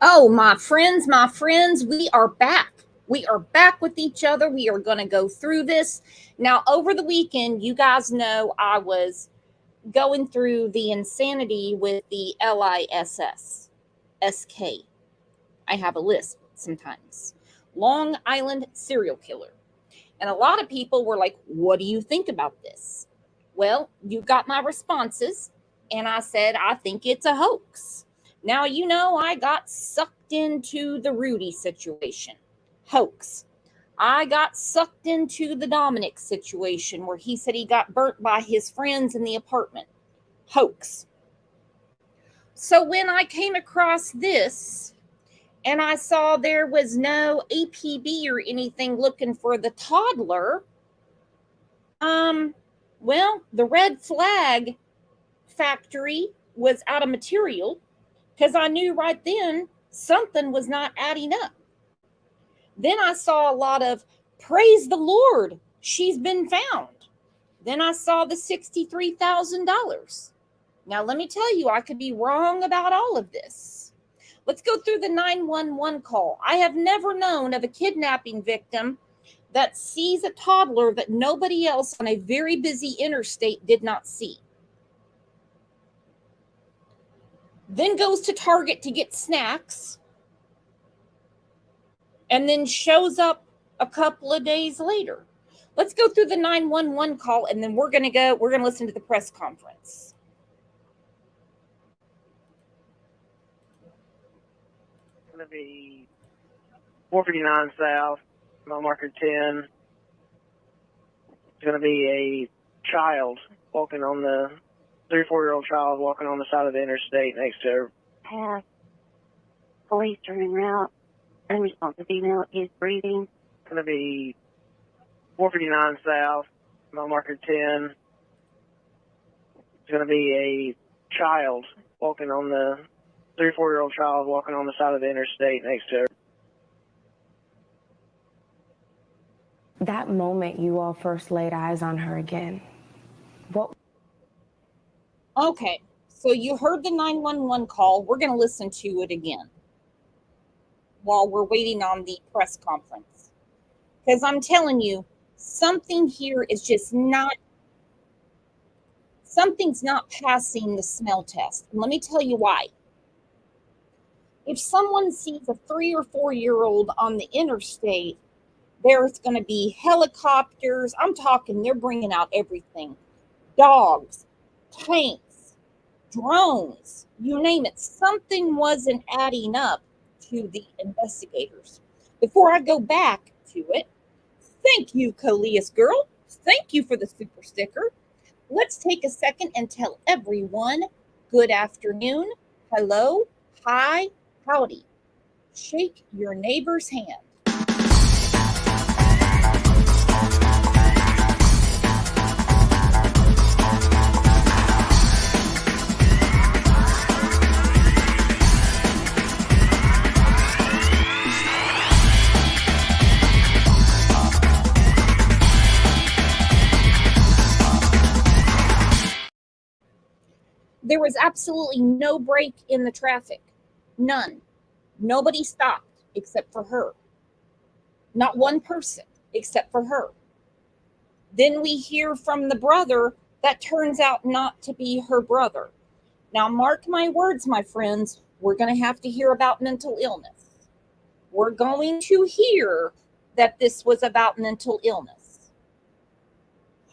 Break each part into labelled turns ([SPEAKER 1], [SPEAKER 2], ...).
[SPEAKER 1] Oh, my friends, we are back. We are back with each other. We are going to go through this. Now, over the weekend, you guys know I was going through the insanity with the LISS. I have a list sometimes. Long Island serial killer. And a lot of people were like, what do you think about this? Well, you got my responses, and I said, I think it's a hoax. Now, I got sucked into the Rudy situation. Hoax. I got sucked into the Dominic situation where he said he got burnt by his friends in the apartment. Hoax. So when I came across this and I saw there was no APB or anything looking for the toddler, well, the red flag factory was out of material because I knew right then something was not adding up. Then I saw a lot of praise the Lord, she's been found. Then I saw the $63,000. Now, let me tell you, I could be wrong about all of this. Let's go through the 911 call. I have never known of a kidnapping victim that sees a toddler that nobody else on a very busy interstate did not see. Then goes to Target to get snacks, and then shows up a couple of days later. Let's go through the 911 call, and then we're going to listen to the press conference.
[SPEAKER 2] It's going to be 459 South, mile marker 10. It's going to be a child walking on the 3 or 4-year-old child walking on the side of the interstate next to her.
[SPEAKER 3] Pass. Police are en route. Unresponsive female is breathing.
[SPEAKER 2] It's going to be 459 South, mile marker 10. It's going to be a child walking on the 3 or 4-year-old child walking on the side of the interstate next to her.
[SPEAKER 4] That moment you all first laid eyes on her again, what?
[SPEAKER 1] Okay, so you heard the 911 call. We're going to listen to it again while we're waiting on the press conference. Because I'm telling you, something's not passing the smell test. And let me tell you why. If someone sees a 3 or 4-year-old on the interstate, there's going to be helicopters. I'm talking, they're bringing out everything. Dogs, tanks, drones, you name it. Something wasn't adding up to the investigators. Before I go back to it, thank you, Carlee girl. Thank you for the super sticker. Let's take a second and tell everyone good afternoon, hello, hi, howdy. Shake your neighbor's hand. There was absolutely no break in the traffic. None. Nobody stopped except for her. Not one person except for her. Then we hear from the brother that turns out not to be her brother. Now, mark my words, my friends, we're going to have to hear about mental illness. We're going to hear that this was about mental illness.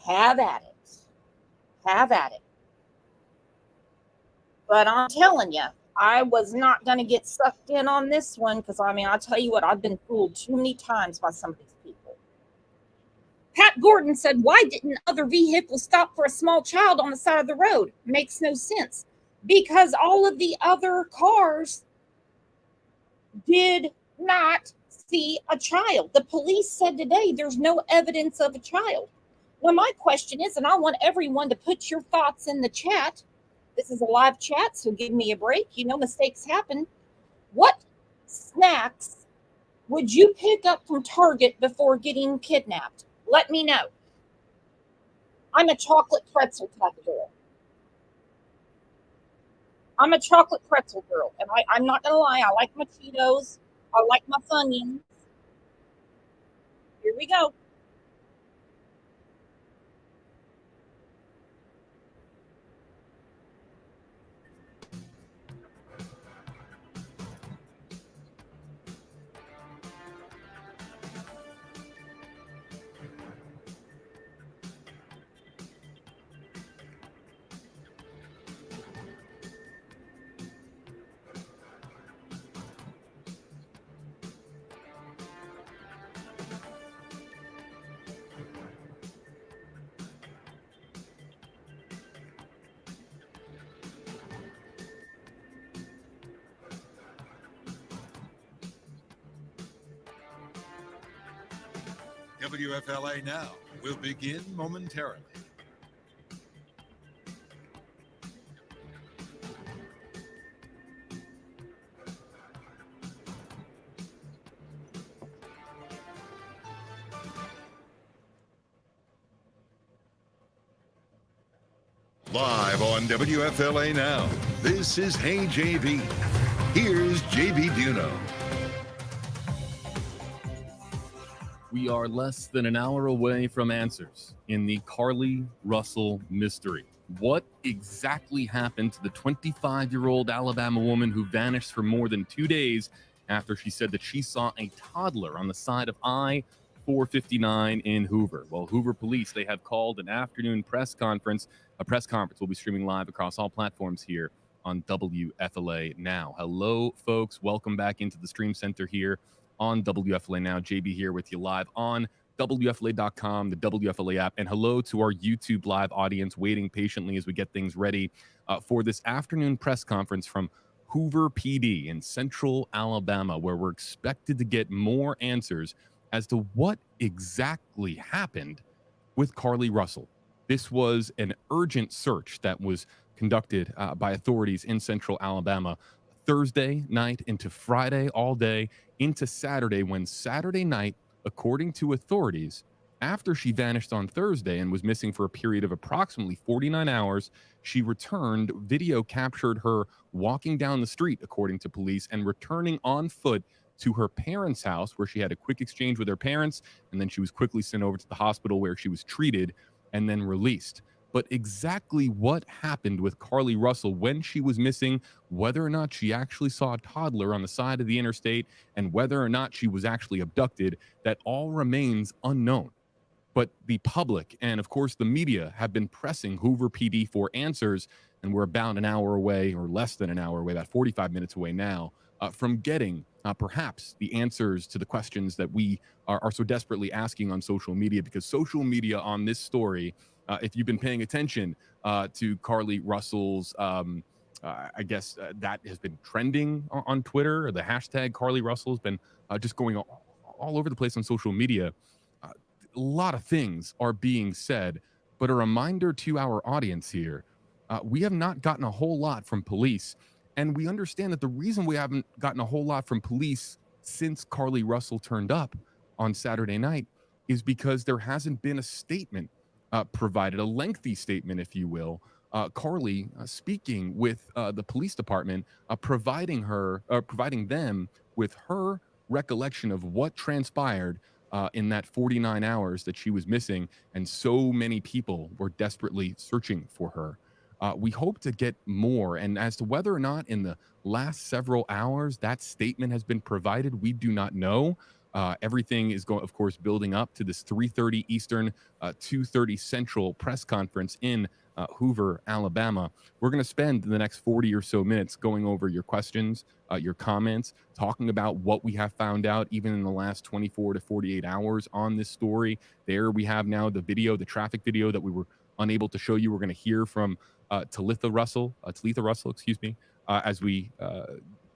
[SPEAKER 1] Have at it. Have at it. But I'm telling you, I was not going to get sucked in on this one because, I'll tell you what, I've been fooled too many times by some of these people. Pat Gordon said, why didn't other vehicles stop for a small child on the side of the road? Makes no sense. Because all of the other cars did not see a child. The police said today there's no evidence of a child. Now, my question is, and I want everyone to put your thoughts in the chat. This is a live chat, so give me a break. Mistakes happen. What snacks would you pick up from Target before getting kidnapped? Let me know. I'm a chocolate pretzel type of girl. I'm a chocolate pretzel girl, and I'm not gonna lie, I like my Cheetos, I like my Funyuns. Here we go.
[SPEAKER 5] WFLA Now will begin momentarily. Live on WFLA Now, this is Hey JB. Here's JB Buno.
[SPEAKER 6] We are less than an hour away from answers in the Carlee Russell mystery. What exactly happened to the 25-year-old Alabama woman who vanished for more than 2 days after she said that she saw a toddler on the side of I-459 in Hoover? Well, Hoover police, they have called an afternoon press conference. A press conference will be streaming live across all platforms here on WFLA Now. Hello, folks. Welcome back into the Stream Center here on WFLA Now. JB here with you live on WFLA.com, the WFLA app, and hello to our YouTube live audience waiting patiently as we get things ready for this afternoon press conference from Hoover PD in Central Alabama, where we're expected to get more answers as to what exactly happened with Carlee Russell. This was an urgent search that was conducted by authorities in Central Alabama Thursday night into Friday all day into Saturday, when Saturday night, according to authorities, after she vanished on Thursday and was missing for a period of approximately 49 hours, she returned. Video captured her walking down the street, according to police, and returning on foot to her parents' house, where she had a quick exchange with her parents, and then she was quickly sent over to the hospital where she was treated and then released. But exactly what happened with Carlee Russell when she was missing, whether or not she actually saw a toddler on the side of the interstate, and whether or not she was actually abducted, that all remains unknown. But the public and, of course, the media have been pressing Hoover PD for answers, and we're about an hour away, or less than an hour away, about 45 minutes away now, from getting perhaps the answers to the questions that we are so desperately asking on social media, because social media on this story, if you've been paying attention to Carlee Russell's, I guess that has been trending on Twitter. The hashtag Carlee Russell has been just going all over the place on social media. A lot of things are being said, but a reminder to our audience here, we have not gotten a whole lot from police. And we understand that the reason we haven't gotten a whole lot from police since Carlee Russell turned up on Saturday night is because there hasn't been a statement provided, a lengthy statement, if you will. Carlee speaking with the police department, providing them with her recollection of what transpired in that 49 hours that she was missing, and so many people were desperately searching for her. We hope to get more, and as to whether or not in the last several hours that statement has been provided, we do not know. Everything is going, of course, building up to this 3:30 Eastern, 2:30 Central press conference in Hoover, Alabama. We're going to spend the next 40 or so minutes going over your questions, your comments, talking about what we have found out even in the last 24 to 48 hours on this story. There we have now the video, the traffic video that we were unable to show you. We're going to hear from Talitha Russell, as we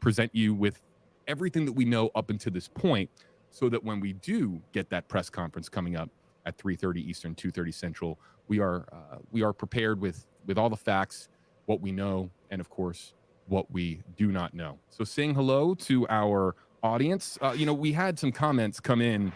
[SPEAKER 6] present you with everything that we know up until this point, so that when we do get that press conference coming up at 3:30 Eastern, 2:30 Central, we are prepared with all the facts, what we know, and of course what we do not know. So saying hello to our audience. We had some comments come in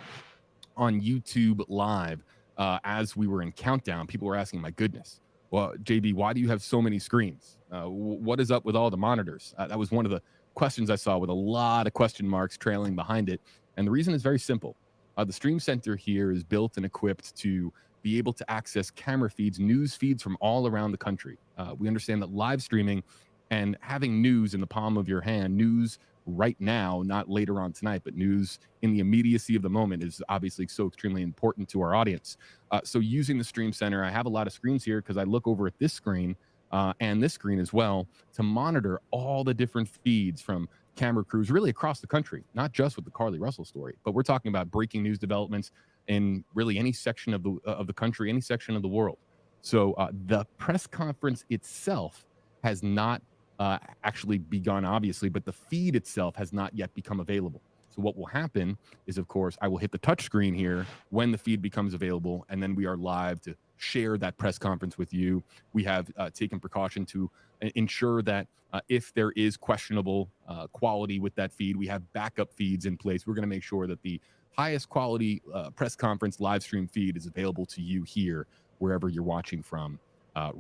[SPEAKER 6] on YouTube Live as we were in Countdown. People were asking, my goodness, Well, JB, why do you have so many screens? What is up with all the monitors? That was one of the questions I saw with a lot of question marks trailing behind it. And the reason is very simple. The Stream Center here is built and equipped to be able to access camera feeds, news feeds from all around the country. We understand that live streaming and having news in the palm of your hand, news right now, not later on tonight, but news in the immediacy of the moment is obviously so extremely important to our audience. So using the Stream Center, I have a lot of screens here because I look over at this screen and this screen as well to monitor all the different feeds from camera crews really across the country, not just with the Carlee Russell story, but we're talking about breaking news developments in really any section of the country, any section of the world. So the press conference itself has not actually begun, obviously, but the feed itself has not yet become available. So what will happen is, of course, I will hit the touch screen here when the feed becomes available, and then we are live to share that press conference with you. We have taken precaution to ensure that if there is questionable quality with that feed, we have backup feeds in place. We're going to make sure that the highest quality press conference live stream feed is available to you here, wherever you're watching from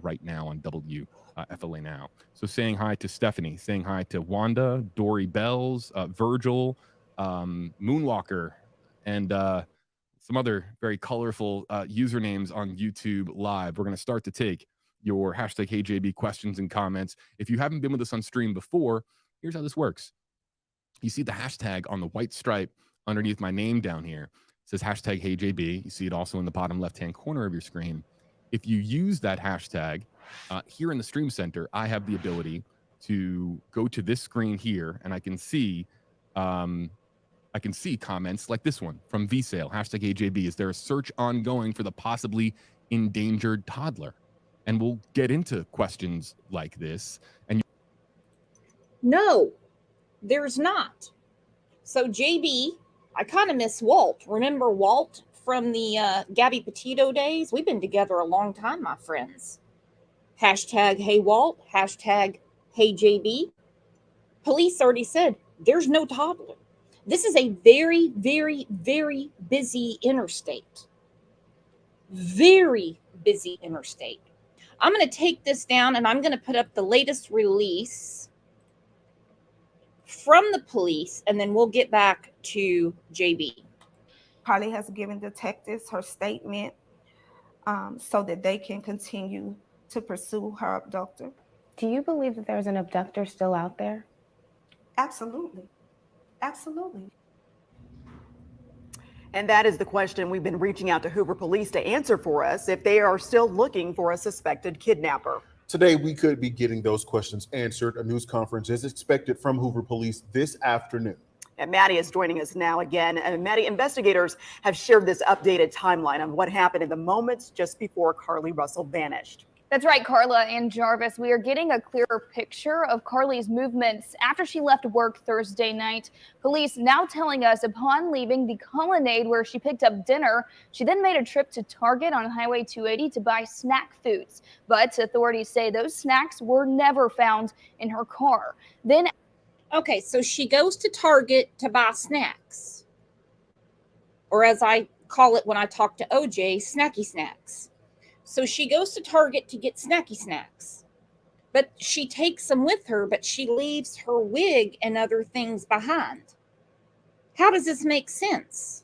[SPEAKER 6] right now on WFLA Now. So saying hi to Stephanie, saying hi to Wanda, Dory Bells, Virgil, Moonwalker, and some other very colorful usernames on YouTube Live. We're going to start to take your hashtag HeyJB questions and comments. If you haven't been with us on stream before, here's how this works. You see the hashtag on the white stripe underneath my name down here. It says hashtag HeyJB. You see it also in the bottom left-hand corner of your screen. If you use that hashtag here in the Stream Center, I have the ability to go to this screen here, and I can see comments like this one from VSale, hashtag HeyJB. Is there a search ongoing for the possibly endangered toddler? And we'll get into questions like this. And
[SPEAKER 1] No, there's not. So JB, I kind of miss Walt. Remember Walt from the Gabby Petito days? We've been together a long time, my friends. Hashtag Hey Walt, hashtag Hey JB. Police already said there's no toddler. This is a very, very, very busy interstate. Very busy interstate. I'm going to take this down and I'm going to put up the latest release from the police, and then we'll get back to JB.
[SPEAKER 7] Carlee has given detectives her statement so that they can continue to pursue her abductor.
[SPEAKER 4] Do you believe that there's an abductor still out there?
[SPEAKER 7] Absolutely. Absolutely.
[SPEAKER 8] And that is the question we've been reaching out to Hoover Police to answer for us, if they are still looking for a suspected kidnapper.
[SPEAKER 9] Today, we could be getting those questions answered. A news conference is expected from Hoover Police this afternoon.
[SPEAKER 8] And Maddie is joining us now again. And Maddie, investigators have shared this updated timeline of what happened in the moments just before Carlee Russell vanished.
[SPEAKER 10] That's right, Carla and Jarvis. We are getting a clearer picture of Carlee's movements after she left work Thursday night. Police now telling us upon leaving the Colonnade where she picked up dinner, she then made a trip to Target on Highway 280 to buy snack foods. But authorities say those snacks were never found in her car. Then,
[SPEAKER 1] okay, so she goes to Target to buy snacks. Or as I call it when I talk to OJ, snacky snacks. So she goes to Target to get snacky snacks, but she takes them with her, but she leaves her wig and other things behind. How does this make sense?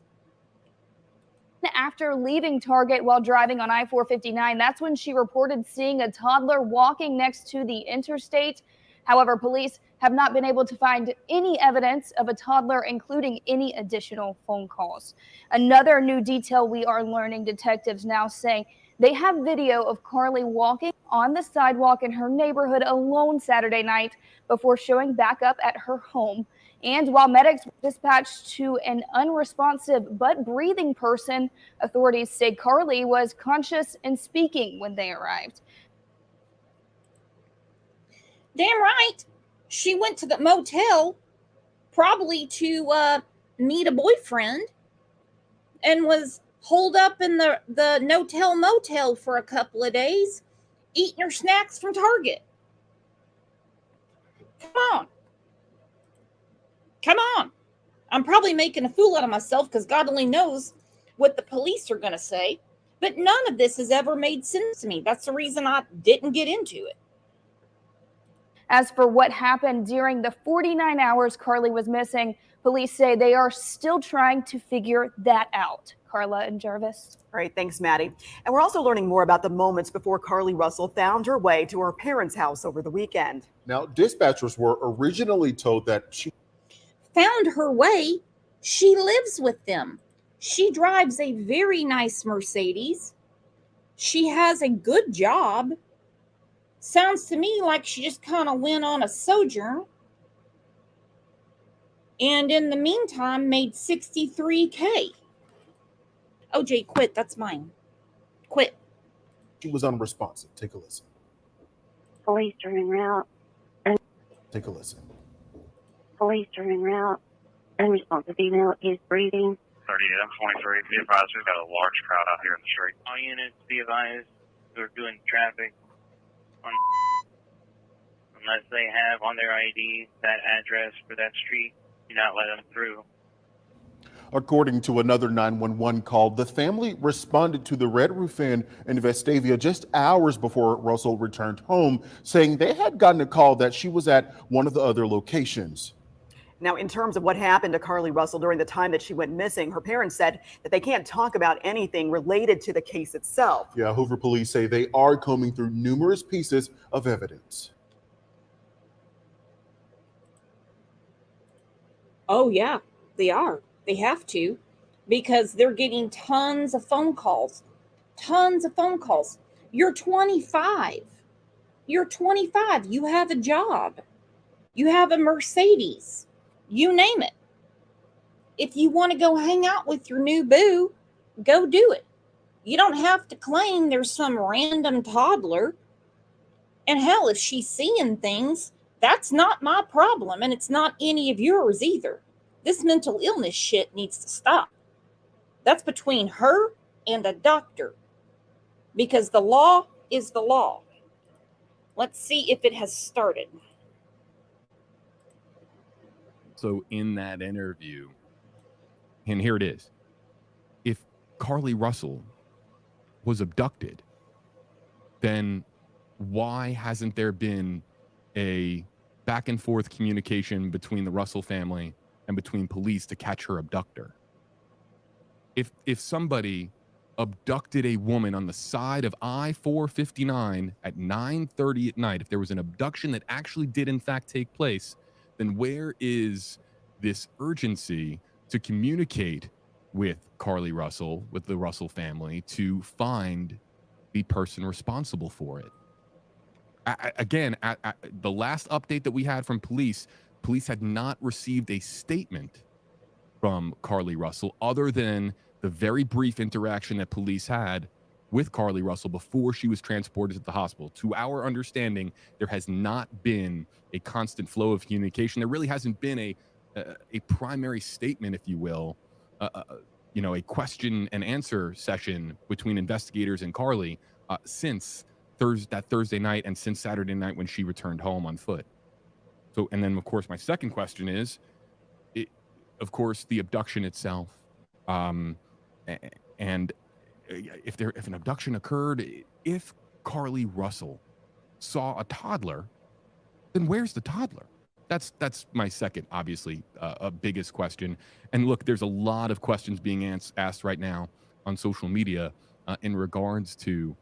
[SPEAKER 10] after leaving Target while driving on I-459, that's when she reported seeing a toddler walking next to the interstate. However, police have not been able to find any evidence of a toddler, including any additional phone calls. Another new detail we are learning, detectives now say they have video of Carlee walking on the sidewalk in her neighborhood alone Saturday night before showing back up at her home. And while medics were dispatched to an unresponsive but breathing person, authorities say Carlee was conscious and speaking when they arrived.
[SPEAKER 1] Damn right. She went to the motel probably to meet a boyfriend and was holed up in the no-tell motel for a couple of days, eating her snacks from Target. Come on. Come on. I'm probably making a fool out of myself because God only knows what the police are going to say. But none of this has ever made sense to me. That's the reason I didn't get into it.
[SPEAKER 10] As for what happened during the 49 hours Carlee was missing, police say they are still trying to figure that out. Carla and Jarvis.
[SPEAKER 8] Great, thanks, Maddie. And we're also learning more about the moments before Carlee Russell found her way to her parents' house over the weekend.
[SPEAKER 9] Now, dispatchers were originally told that she
[SPEAKER 1] found her way. She lives with them. She drives a very nice Mercedes. She has a good job. Sounds to me like she just kind of went on a sojourn. And in the meantime, made $63K. OJ, quit. That's mine. Quit.
[SPEAKER 9] She was unresponsive. Take a listen.
[SPEAKER 3] Police are en route.
[SPEAKER 9] Take a listen.
[SPEAKER 3] Police are en route. Unresponsive female is breathing.
[SPEAKER 11] 30-23, be advised, we've got a large crowd out here in the street. All units, be advised, who are doing traffic, unless they have on their ID that address for that street, do not let them through.
[SPEAKER 9] According to another 911 call, the family responded to the Red Roof Inn in Vestavia just hours before Russell returned home, saying they had gotten a call that she was at one of the other locations.
[SPEAKER 8] Now, in terms of what happened to Carlee Russell during the time that she went missing, her parents said that they can't talk about anything related to the case itself.
[SPEAKER 9] Yeah, Hoover police say they are combing through numerous pieces of evidence.
[SPEAKER 1] Oh, yeah, they are. They have to, because they're getting tons of phone calls. Tons of phone calls. You're 25. You're 25. You have a job. You have a Mercedes. You name it. If you want to go hang out with your new boo, go do it. You don't have to claim there's some random toddler. And hell, if she's seeing things, that's not my problem, and it's not any of yours either. This mental illness shit needs to stop. That's between her and a doctor, because the law is the law. Let's see if it has started.
[SPEAKER 6] So in that interview, and here it is, if Carlee Russell was abducted, then why hasn't there been a back and forth communication between the Russell family and between police to catch her abductor? If somebody abducted a woman on the side of I-459 at 9:30 at night, if there was an abduction that actually did in fact take place, then where is this urgency to communicate with Carlee Russell, with the Russell family, to find the person responsible for it? Again, the last update that we had from police had not received a statement from Carlee Russell other than the very brief interaction that police had with Carlee Russell before she was transported to the hospital. To our understanding, there has not been a constant flow of communication. There really hasn't been a primary statement, if you will, a question and answer session between investigators and Carlee since that Thursday night and since Saturday night when she returned home on foot. So, and then of course, my second question is, of course, the abduction itself, and if an abduction occurred, if Carlee Russell saw a toddler, then where's the toddler? That's my second, obviously, biggest question. And look, there's a lot of questions being asked right now on social media in regards to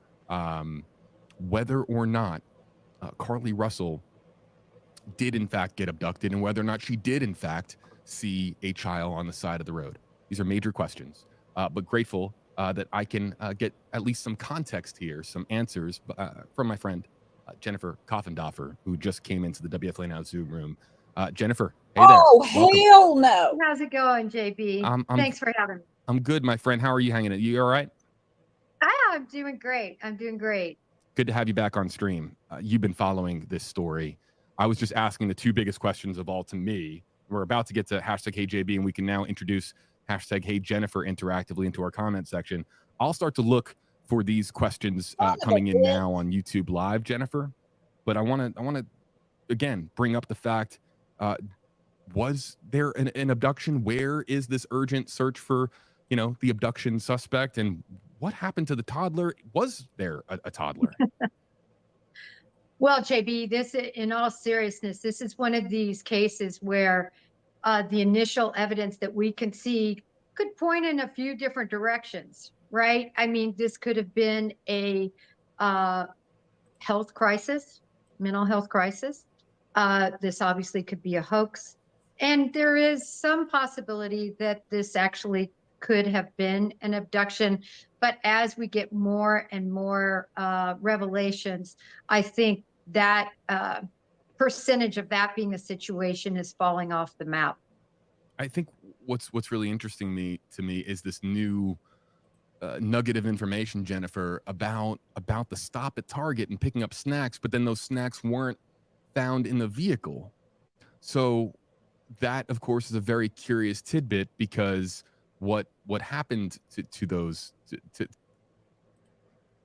[SPEAKER 6] whether or not Carlee Russell did in fact get abducted and whether or not she did in fact see a child on the side of the road. These are major questions, but grateful that I can get at least some context here, some answers from my friend Jennifer Coffendoffer, who just came into the WFLA Now Zoom room. Jennifer, hey there.
[SPEAKER 1] Oh,
[SPEAKER 6] Welcome.
[SPEAKER 1] hell no.
[SPEAKER 12] How's it going, JB? Thanks for having me.
[SPEAKER 6] I'm good, my friend. How are you hanging in? You all right?
[SPEAKER 12] I'm doing great. I'm doing great.
[SPEAKER 6] Good to have you back on stream. You've been following this story. I was just asking the two biggest questions of all to me. We're about to get to #HeyJB, and we can now introduce #HeyJennifer interactively into our comment section. I'll start to look for these questions coming in now on YouTube Live, Jennifer. But I want to again bring up the fact: was there an abduction? Where is this urgent search for, the abduction suspect? And what happened to the toddler? Was there a toddler?
[SPEAKER 12] Well, JB, this, in all seriousness, this is one of these cases where the initial evidence that we can see could point in a few different directions, right? I mean, this could have been a health crisis, mental health crisis. This obviously could be a hoax. And there is some possibility that this actually could have been an abduction. But as we get more and more revelations, I think that percentage of that being the situation is falling off the map.
[SPEAKER 6] I think what's really interesting to me is this new nugget of information, Jennifer, about the stop at Target and picking up snacks, but then those snacks weren't found in the vehicle. So that, of course, is a very curious tidbit, because what happened to those?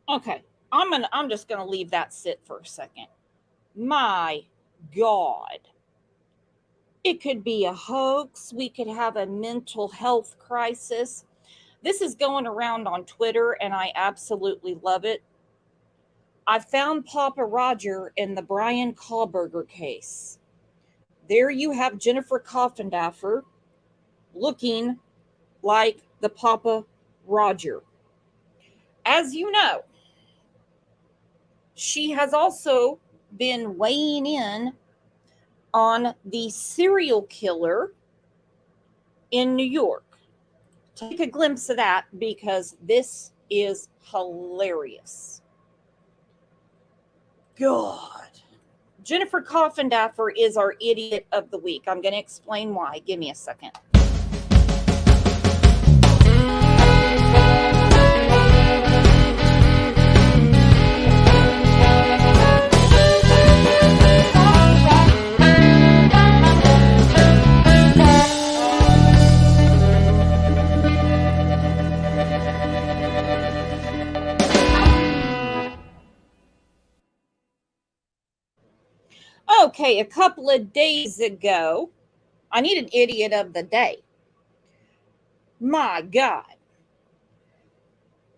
[SPEAKER 1] Okay, I'm just gonna leave that sit for a second. My God. It could be a hoax. We could have a mental health crisis. This is going around on Twitter, and I absolutely love it. I found Papa Roger in the Brian Kohlberger case. There you have Jennifer Coffindaffer looking like the Papa Roger. As you know, she has also been weighing in on the serial killer in New York. Take a glimpse of that, because this is hilarious. God. Jennifer Coffindaffer is our idiot of the week. I'm going to explain why. Give me a second. Okay, a couple of days ago, I need an idiot of the day. My God.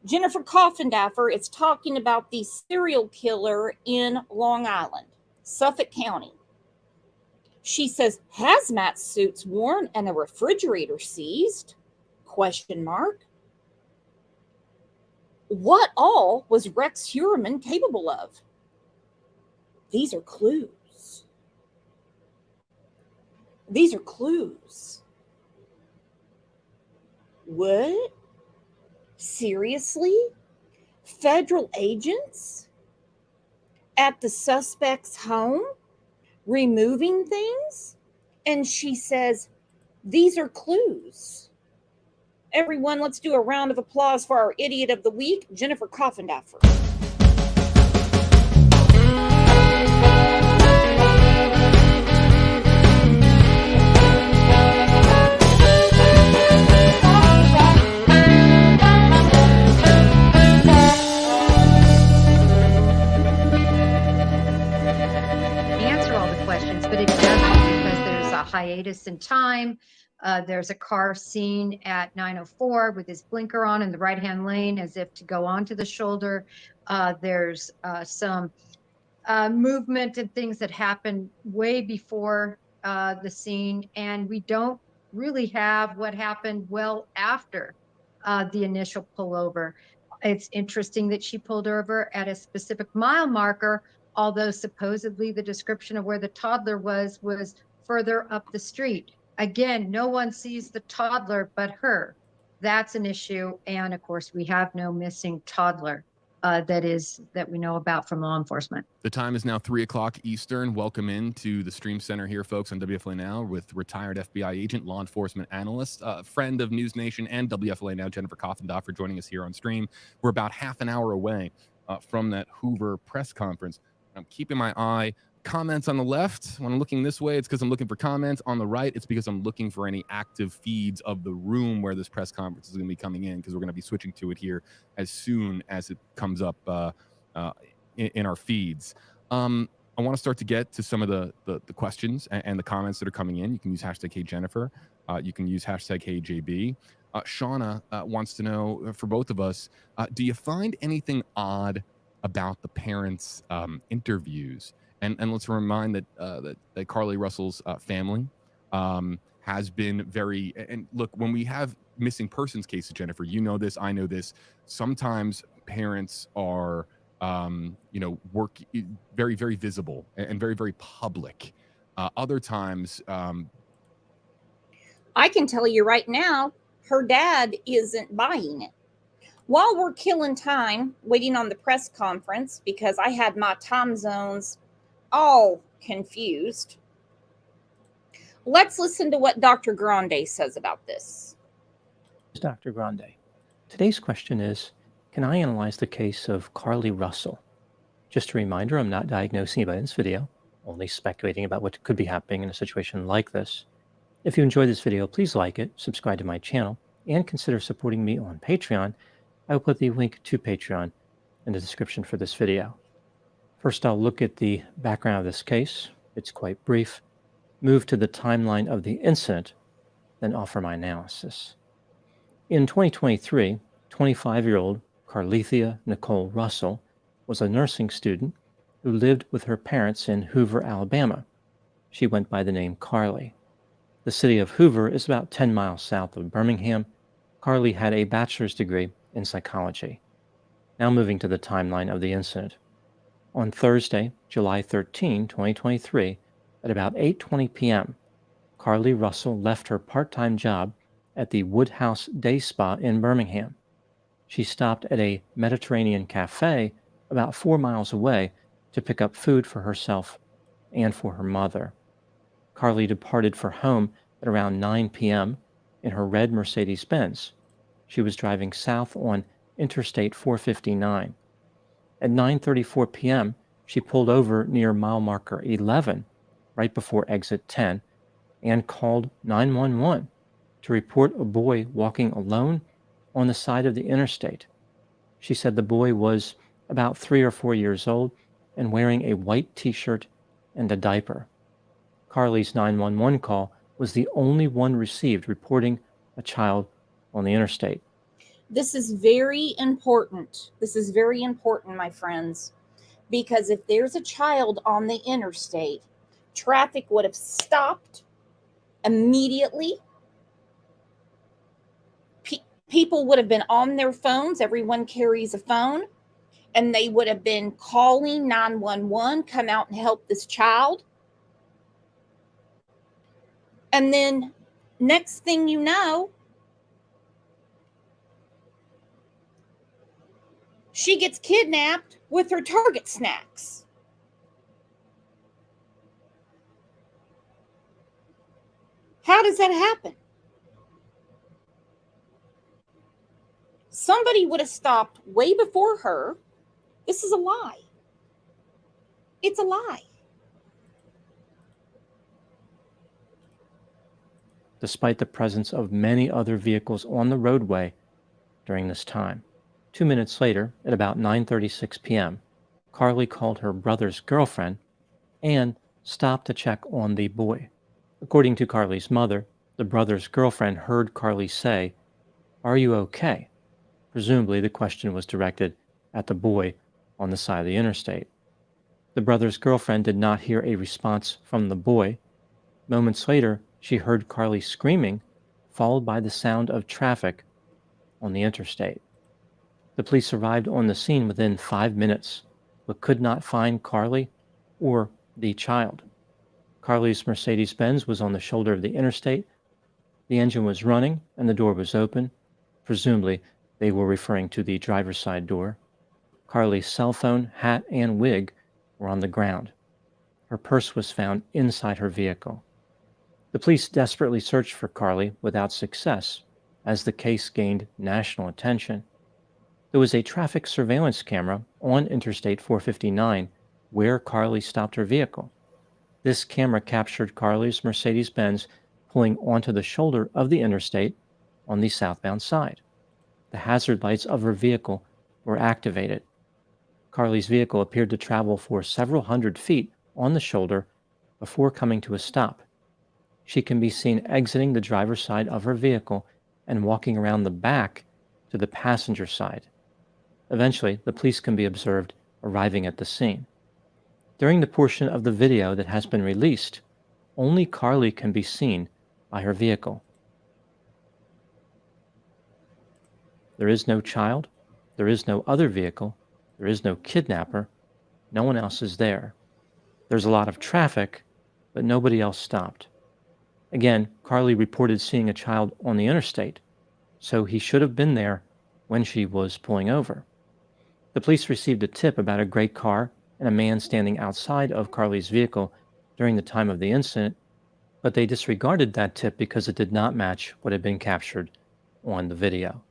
[SPEAKER 1] Jennifer Coffindaffer is talking about the serial killer in Long Island, Suffolk County. She says, hazmat suits worn and a refrigerator seized? Question mark. What all was Rex Heuermann capable of? These are clues. These are clues. What? Seriously? Federal agents at the suspect's home removing things? And she says, these are clues. Everyone, let's do a round of applause for our idiot of the week, Jennifer Coffindaffer.
[SPEAKER 12] But it doesn't, because there's a hiatus in time. There's a car seen at 9:04 with his blinker on in the right-hand lane as if to go onto the shoulder. There's some movement and things that happened way before the scene, and we don't really have what happened well after the initial pullover. It's interesting that she pulled over at a specific mile marker, although supposedly the description of where the toddler was further up the street. Again, no one sees the toddler but her. That's an issue. And of course, we have no missing toddler that we know about from law enforcement.
[SPEAKER 6] The time is now 3:00 Eastern. Welcome into the Stream Center here, folks, on WFLA Now with retired FBI agent, law enforcement analyst, friend of News Nation and WFLA Now, Jennifer Coffindaffer, joining us here on stream. We're about half an hour away from that Hoover press conference. I'm keeping my eye. Comments on the left. When I'm looking this way, it's because I'm looking for comments. On the right, it's because I'm looking for any active feeds of the room where this press conference is going to be coming in, because we're going to be switching to it here as soon as it comes up in our feeds. I want to start to get to some of the questions and the comments that are coming in. You can use hashtag HeyJennifer. You can use hashtag HeyJB. Shauna wants to know, for both of us, do you find anything odd about the parents' interviews? And let's remind that Carlee Russell's family has been very, and look, when we have missing persons cases, Jennifer, you know this, I know this, sometimes parents are work very, very visible and very, very public. Other times,
[SPEAKER 1] I can tell you right now, her dad isn't buying it. While we're killing time waiting on the press conference, because I had my time zones all confused, let's listen to what Dr. Grande says about this.
[SPEAKER 13] Dr. Grande. Today's question is, can I analyze the case of Carlee Russell? Just a reminder, I'm not diagnosing anybody in this video, only speculating about what could be happening in a situation like this. If you enjoyed this video, please like it, subscribe to my channel, and consider supporting me on Patreon. I will put the link to Patreon in the description for this video. First, I'll look at the background of this case. It's quite brief. Move to the timeline of the incident, then offer my analysis. In 2023, 25-year-old Carlee Nicole Russell was a nursing student who lived with her parents in Hoover, Alabama. She went by the name Carlee. The city of Hoover is about 10 miles south of Birmingham. Carlee had a bachelor's degree in psychology. Now moving to the timeline of the incident. On Thursday, July 13, 2023, at about 8:20 p.m., Carlee Russell left her part-time job at the Woodhouse Day Spa in Birmingham. She stopped at a Mediterranean cafe about 4 miles away to pick up food for herself and for her mother. Carlee departed for home at around 9 p.m. in her red Mercedes-Benz. She was driving south on Interstate 459. At 9:34 p.m., she pulled over near mile marker 11, right before exit 10, and called 911 to report a boy walking alone on the side of the interstate. She said the boy was about 3 or 4 years old and wearing a white t-shirt and a diaper. Carlee's 911 call was the only one received reporting a child on the interstate.
[SPEAKER 1] This is very important. This is very important, my friends, because if there's a child on the interstate, traffic would have stopped immediately. People would have been on their phones. Everyone carries a phone, and they would have been calling 911, come out and help this child. And then next thing you know, she gets kidnapped with her Target snacks. How does that happen? Somebody would have stopped way before her. This is a lie. It's a lie.
[SPEAKER 13] Despite the presence of many other vehicles on the roadway during this time. 2 minutes later, at about 9:36 p.m., Carlee called her brother's girlfriend and stopped to check on the boy. According to Carlee's mother, the brother's girlfriend heard Carlee say, "Are you okay?" Presumably, the question was directed at the boy on the side of the interstate. The brother's girlfriend did not hear a response from the boy. Moments later, she heard Carlee screaming, followed by the sound of traffic on the interstate. The police arrived on the scene within 5 minutes, but could not find Carlee or the child. Carlee's Mercedes-Benz was on the shoulder of the interstate. The engine was running and the door was open. Presumably, they were referring to the driver's side door. Carlee's cell phone, hat, and wig were on the ground. Her purse was found inside her vehicle. The police desperately searched for Carlee without success as the case gained national attention. There was a traffic surveillance camera on Interstate 459 where Carlee stopped her vehicle. This camera captured Carlee's Mercedes-Benz pulling onto the shoulder of the interstate on the southbound side. The hazard lights of her vehicle were activated. Carlee's vehicle appeared to travel for several hundred feet on the shoulder before coming to a stop. She can be seen exiting the driver's side of her vehicle and walking around the back to the passenger side. Eventually, the police can be observed arriving at the scene. During the portion of the video that has been released, only Carlee can be seen by her vehicle. There is no child, there is no other vehicle, there is no kidnapper, no one else is there. There's a lot of traffic, but nobody else stopped. Again, Carlee reported seeing a child on the interstate, so he should have been there when she was pulling over. The police received a tip about a gray car and a man standing outside of Carlee's vehicle during the time of the incident, but they disregarded that tip because it did not match what had been captured on the video.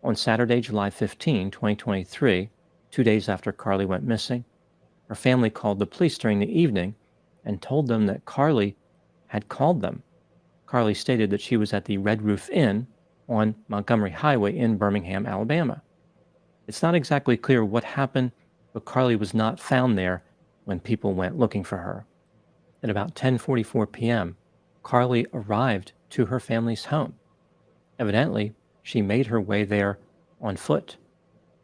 [SPEAKER 13] On Saturday, July 15, 2023, 2 days after Carlee went missing, her family called the police during the evening and told them that Carlee had called them. Carlee stated that she was at the Red Roof Inn on Montgomery Highway in Birmingham, Alabama. It's not exactly clear what happened, but Carlee was not found there when people went looking for her. At about 10:44 p.m., Carlee arrived to her family's home. Evidently, she made her way there on foot.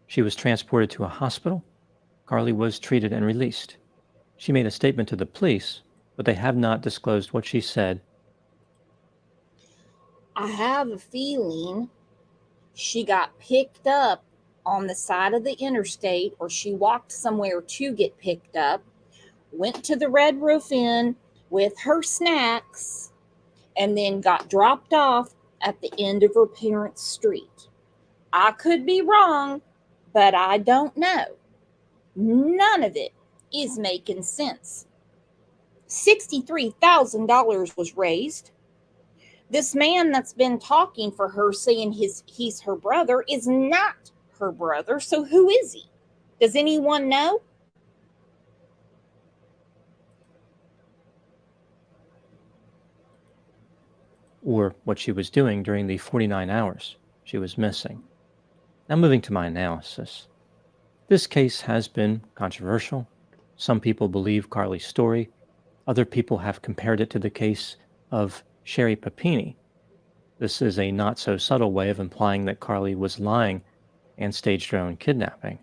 [SPEAKER 13] She was transported to a hospital. Carlee was treated and released. She made a statement to the police, but they have not disclosed what she said.
[SPEAKER 1] I have a feeling she got picked up on the side of the interstate, or she walked somewhere to get picked up, went to the Red Roof Inn with her snacks, and then got dropped off at the end of her parents' street. I could be wrong, but I don't know. None of it is making sense. $63,000 was raised. This man that's been talking for her, saying he's her brother, is not her brother. So who is he? Does anyone know?
[SPEAKER 13] Or what she was doing during the 49 hours she was missing. Now moving to my analysis. This case has been controversial. Some people believe Carlee's story. Other people have compared it to the case of Sherry Papini. This is a not so subtle way of implying that Carlee was lying and staged her own kidnapping.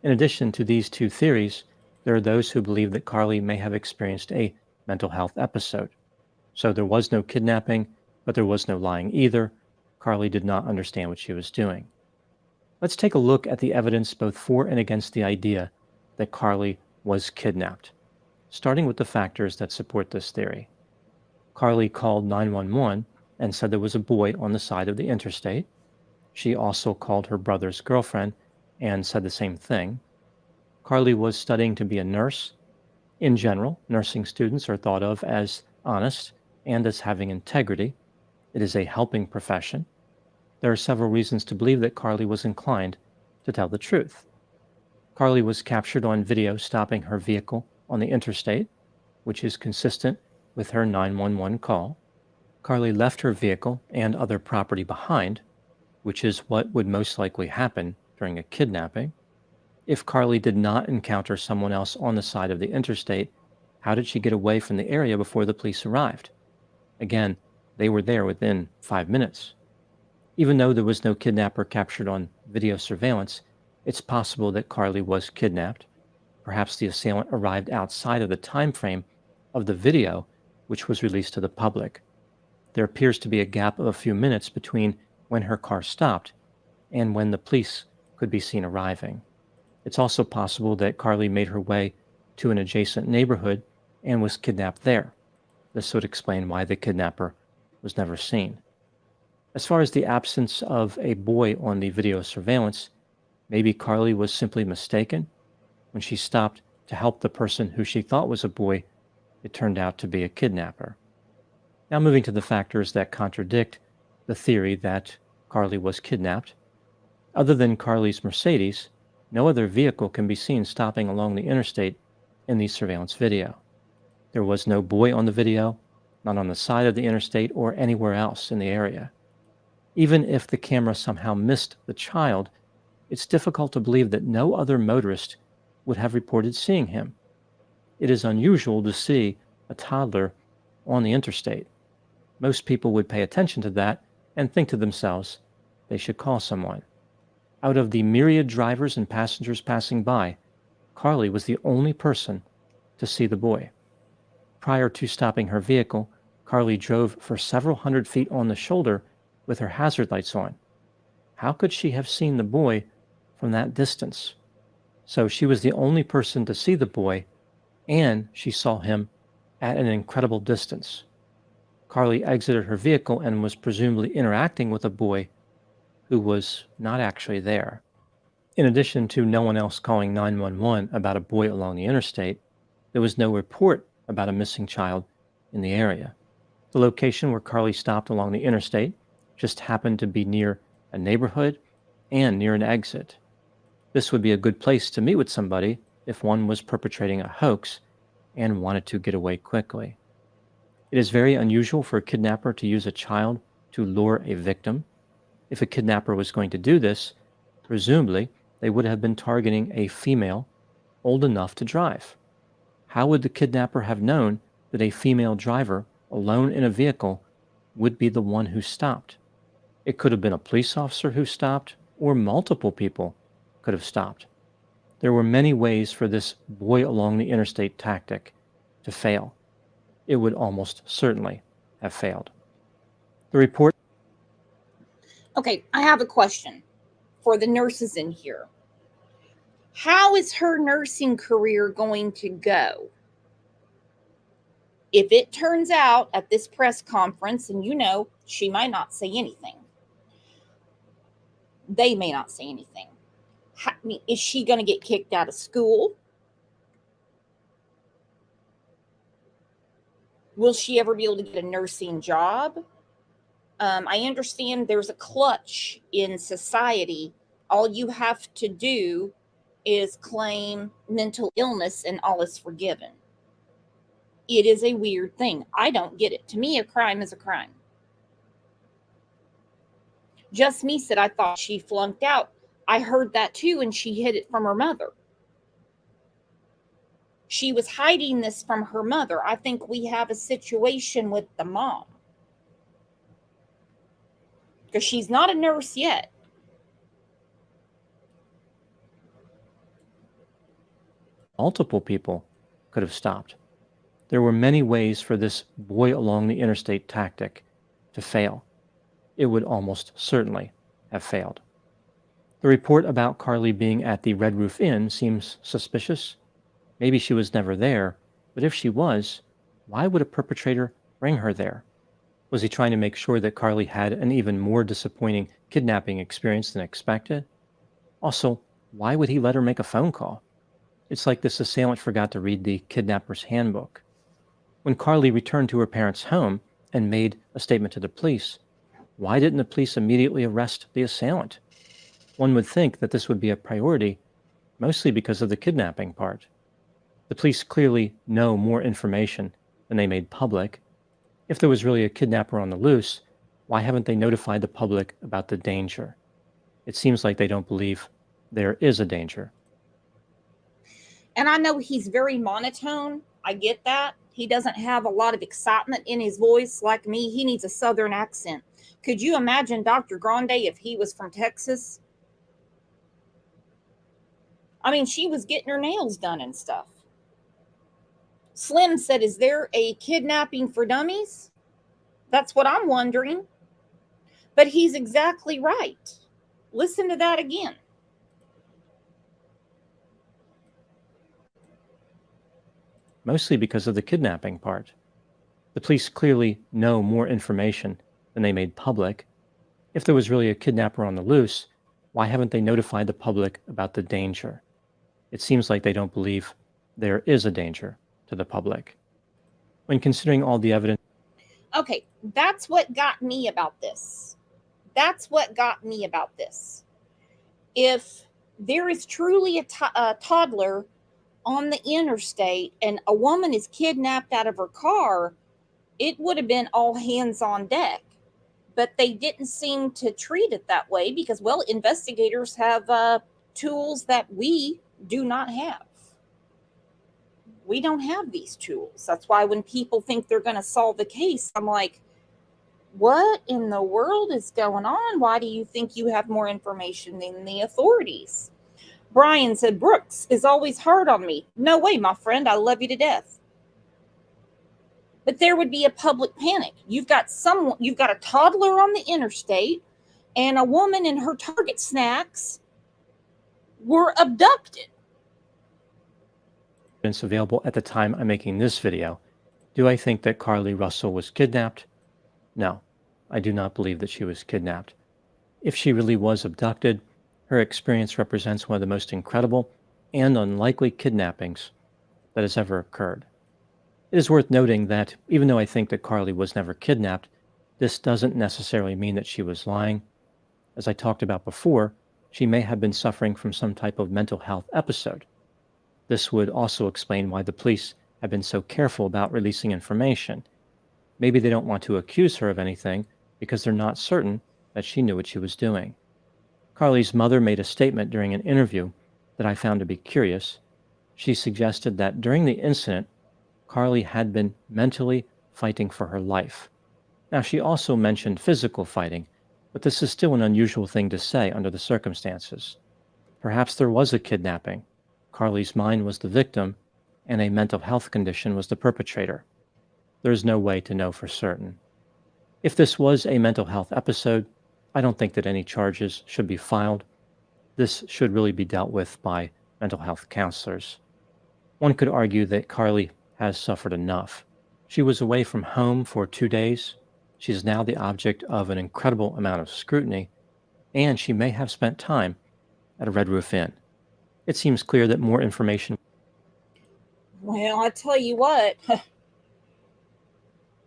[SPEAKER 13] In addition to these two theories, there are those who believe that Carlee may have experienced a mental health episode. So there was no kidnapping, but there was no lying either. Carlee did not understand what she was doing. Let's take a look at the evidence both for and against the idea that Carlee was kidnapped, starting with the factors that support this theory. Carlee called 911 and said there was a boy on the side of the interstate. She also called her brother's girlfriend and said the same thing. Carlee was studying to be a nurse. In general, nursing students are thought of as honest and as having integrity. It is a helping profession. There are several reasons to believe that Carlee was inclined to tell the truth. Carlee was captured on video stopping her vehicle on the interstate, which is consistent with her 911 call. Carlee left her vehicle and other property behind, which is what would most likely happen during a kidnapping. If Carlee did not encounter someone else on the side of the interstate, how did she get away from the area before the police arrived? Again, they were there within 5 minutes. Even though there was no kidnapper captured on video surveillance, it's possible that Carlee was kidnapped. Perhaps the assailant arrived outside of the time frame of the video, which was released to the public. There appears to be a gap of a few minutes between when her car stopped and when the police could be seen arriving. It's also possible that Carlee made her way to an adjacent neighborhood and was kidnapped there. This would explain why the kidnapper was never seen. As far as the absence of a boy on the video surveillance, maybe Carlee was simply mistaken. When she stopped to help the person who she thought was a boy, it turned out to be a kidnapper. Now moving to the factors that contradict the theory that Carlee was kidnapped. Other than Carlee's Mercedes, no other vehicle can be seen stopping along the interstate in the surveillance video. There was no boy on the video, not on the side of the interstate or anywhere else in the area. Even if the camera somehow missed the child, it's difficult to believe that no other motorist would have reported seeing him. it is unusual to see a toddler on the interstate. Most people would pay attention to that and think to themselves, they should call someone. Out of the myriad drivers and passengers passing by, Carlee was the only person to see the boy. Prior to stopping her vehicle, Carlee drove for several hundred feet on the shoulder with her hazard lights on. How could she have seen the boy from that distance? So she was the only person to see the boy, and she saw him at an incredible distance. Carlee exited her vehicle and was presumably interacting with a boy who was not actually there. In addition to no one else calling 911 about a boy along the interstate, there was no report about a missing child in the area. The location where Carlee stopped along the interstate just happened to be near a neighborhood and near an exit. This would be a good place to meet with somebody if one was perpetrating a hoax and wanted to get away quickly. It is very unusual for a kidnapper to use a child to lure a victim. If a kidnapper was going to do this, presumably they would have been targeting a female old enough to drive. How would the kidnapper have known that a female driver alone in a vehicle would be the one who stopped? It could have been a police officer who stopped, or multiple people could have stopped. There were many ways for this boy along the interstate tactic to fail. It would almost certainly have failed. The report.
[SPEAKER 1] Okay, I have a question for the nurses in here. How is her nursing career going to go? If it turns out at this press conference, and you know, she might not say anything. They may not say anything. I mean, is she going to get kicked out of school? Will she ever be able to get a nursing job? I understand there's a clutch in society. All you have to do is claim mental illness and all is forgiven. It is a weird thing. I don't get it. To me, a crime is a crime. Just Me said, I thought she flunked out. I heard that too, and she hid it from her mother. She was hiding this from her mother. I think we have a situation with the mom. Because she's not a nurse yet.
[SPEAKER 13] Multiple people could have stopped. There were many ways for this boy along the interstate tactic to fail. It would almost certainly have failed. The report about Carlee being at the Red Roof Inn seems suspicious. Maybe she was never there, but if she was, why would a perpetrator bring her there? Was he trying to make sure that Carlee had an even more disappointing kidnapping experience than expected? Also, why would he let her make a phone call? It's like this assailant forgot to read the kidnapper's handbook. When Carlee returned to her parents' home and made a statement to the police, why didn't the police immediately arrest the assailant? One would think that this would be a priority, mostly because of the kidnapping part. The police clearly know more information than they made public. If there was really a kidnapper on the loose, why haven't they notified the public about the danger? It seems like they don't believe there is a danger.
[SPEAKER 1] And I know he's very monotone. I get that. He doesn't have a lot of excitement in his voice like me. He needs a southern accent. Could you imagine Dr. Grande if he was from Texas? I mean, she was getting her nails done and stuff. Slim said, is there a kidnapping for dummies? That's what I'm wondering. But he's exactly right. Listen to that again.
[SPEAKER 13] Mostly because of the kidnapping part. The police clearly know more information than they made public. If there was really a kidnapper on the loose, why haven't they notified the public about the danger? It seems like they don't believe there is a danger to the public. When considering all the evidence.
[SPEAKER 1] Okay, that's what got me about this. That's what got me about this. If there is truly a toddler on the interstate and a woman is kidnapped out of her car, it would have been all hands on deck. But they didn't seem to treat it that way because, well, investigators have tools that we do not have. We don't have these tools. That's why when people think they're going to solve the case, I'm like, what in the world is going on? Why do you think you have more information than the authorities? Brian said, Brooks is always hard on me. No way, my friend. I love you to death. But there would be a public panic. You've got a toddler on the interstate, and a woman and her Target snacks were abducted.
[SPEAKER 13] Available at the time I'm making this video. Do I think that Carlee Russell was kidnapped? No, I do not believe that she was kidnapped. If she really was abducted, her experience represents one of the most incredible and unlikely kidnappings that has ever occurred. It is worth noting that even though I think that Carlee was never kidnapped, this doesn't necessarily mean that she was lying. As I talked about before, she may have been suffering from some type of mental health episode. This would also explain why the police have been so careful about releasing information. Maybe they don't want to accuse her of anything because they're not certain that she knew what she was doing. Carlee's mother made a statement during an interview that I found to be curious. She suggested that during the incident, Carlee had been mentally fighting for her life. Now, she also mentioned physical fighting, but this is still an unusual thing to say under the circumstances. Perhaps there was a kidnapping. Carlee's mind was the victim, and a mental health condition was the perpetrator. There is no way to know for certain. If this was a mental health episode, I don't think that any charges should be filed. This should really be dealt with by mental health counselors. One could argue that Carlee has suffered enough. She was away from home for 2 days. She is now the object of an incredible amount of scrutiny, and she may have spent time at a Red Roof Inn. It seems clear that more information.
[SPEAKER 1] Well, I tell you what,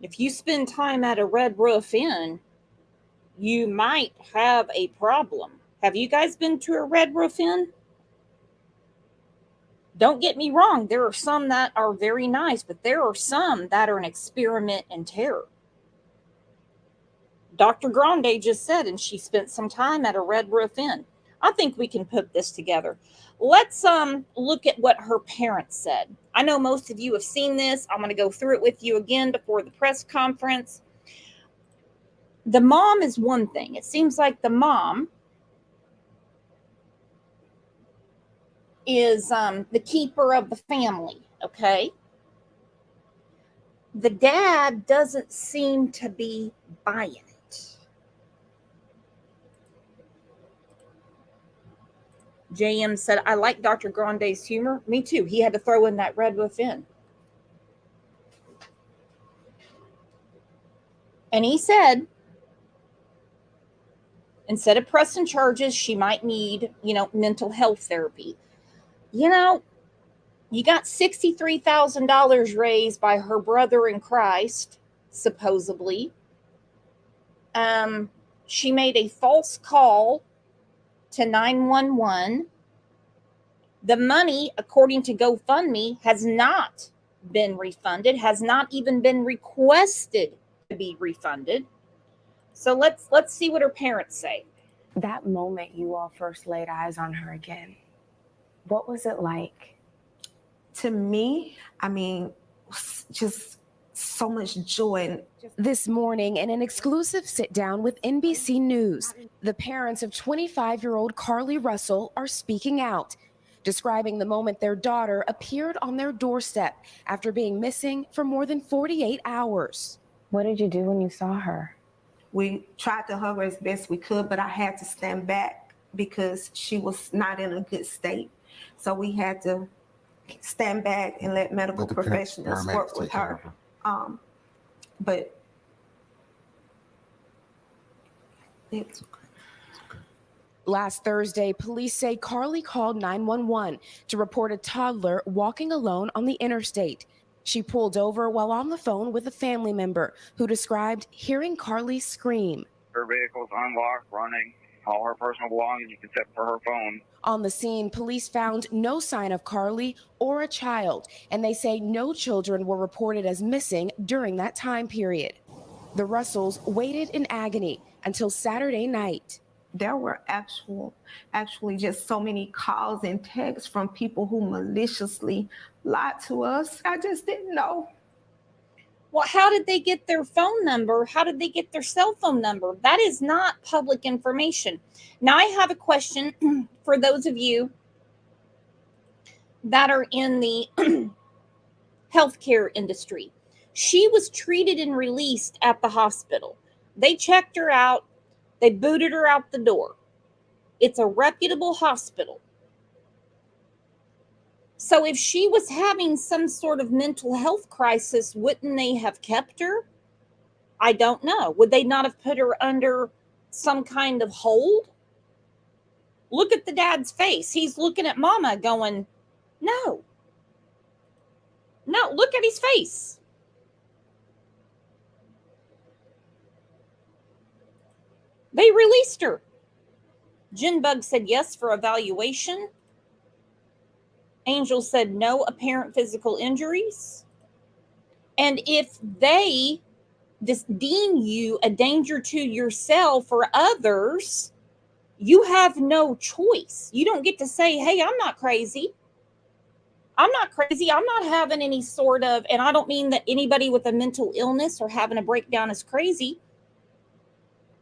[SPEAKER 1] if you spend time at a Red Roof Inn, you might have a problem. Have you guys been to a Red Roof Inn? Don't get me wrong, there are some that are very nice, but there are some that are an experiment in terror. Dr. Grande just said, and she spent some time at a Red Roof Inn. I think we can put this together. Let's look at what her parents said. I know most of you have seen this. I'm going to go through it with you again before the press conference. The mom is one thing. It seems like the mom is the keeper of the family, okay? The dad doesn't seem to be buying it. JM said, I like Dr. Grande's humor. Me too. He had to throw in that Red Roof Inn. And he said, instead of pressing charges, she might need, mental health therapy. You got $63,000 raised by her brother in Christ, supposedly. She made a false call to 911. The money, according to GoFundMe, has not been refunded, has not even been requested to be refunded. So let's see what her parents say.
[SPEAKER 4] That moment you all first laid eyes on her again, what was it like?
[SPEAKER 7] To me, just so much joy.
[SPEAKER 14] This morning, in an exclusive sit-down with NBC News, the parents of 25-year-old Carlee Russell are speaking out, describing the moment their daughter appeared on their doorstep after being missing for more than 48 hours.
[SPEAKER 4] What did you do when you saw her?
[SPEAKER 7] We tried to hug her as best we could, but I had to stand back because she was not in a good state. So we had to stand back and let medical professionals work with her. But it's okay.
[SPEAKER 14] Last Thursday, police say Carlee called 911 to report a toddler walking alone on the interstate. She pulled over while on the phone with a family member who described hearing Carlee scream.
[SPEAKER 11] Her vehicle's unlocked, running, all her personal belongings except for her phone.
[SPEAKER 14] On the scene, police found no sign of Carlee or a child, and they say no children were reported as missing during that time period. The Russells waited in agony until Saturday night.
[SPEAKER 7] there were actually just so many calls and texts from people who maliciously lied to us. I just didn't know.
[SPEAKER 1] Well, how did they get their phone number? How did they get their cell phone number? That is not public information. Now, I have a question for those of you that are in the healthcare industry. She was treated and released at the hospital. They checked her out. They booted her out the door. It's a reputable hospital. So if she was having some sort of mental health crisis, wouldn't they have kept her? I don't know. Would they not have put her under some kind of hold? Look at the dad's face. He's looking at mama going, no. No, look at his face. They released her. Jinbug said yes for evaluation. Angel said no apparent physical injuries. And if they deem you a danger to yourself or others, you have no choice. You don't get to say, hey, I'm not crazy. I'm not crazy. I'm not having any sort of, and I don't mean that anybody with a mental illness or having a breakdown is crazy.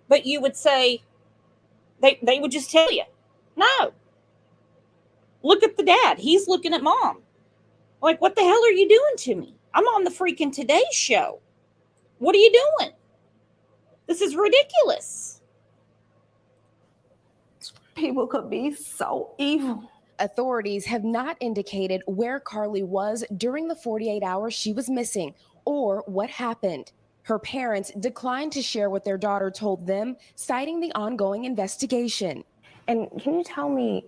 [SPEAKER 1] But you would say, they would just tell you, no. Look at the dad. He's looking at mom. Like, what the hell are you doing to me? I'm on the freaking Today Show. What are you doing? This is ridiculous.
[SPEAKER 7] People could be so evil.
[SPEAKER 14] Authorities have not indicated where Carlee was during the 48 hours she was missing or what happened. Her parents declined to share what their daughter told them, citing the ongoing investigation.
[SPEAKER 4] And can you tell me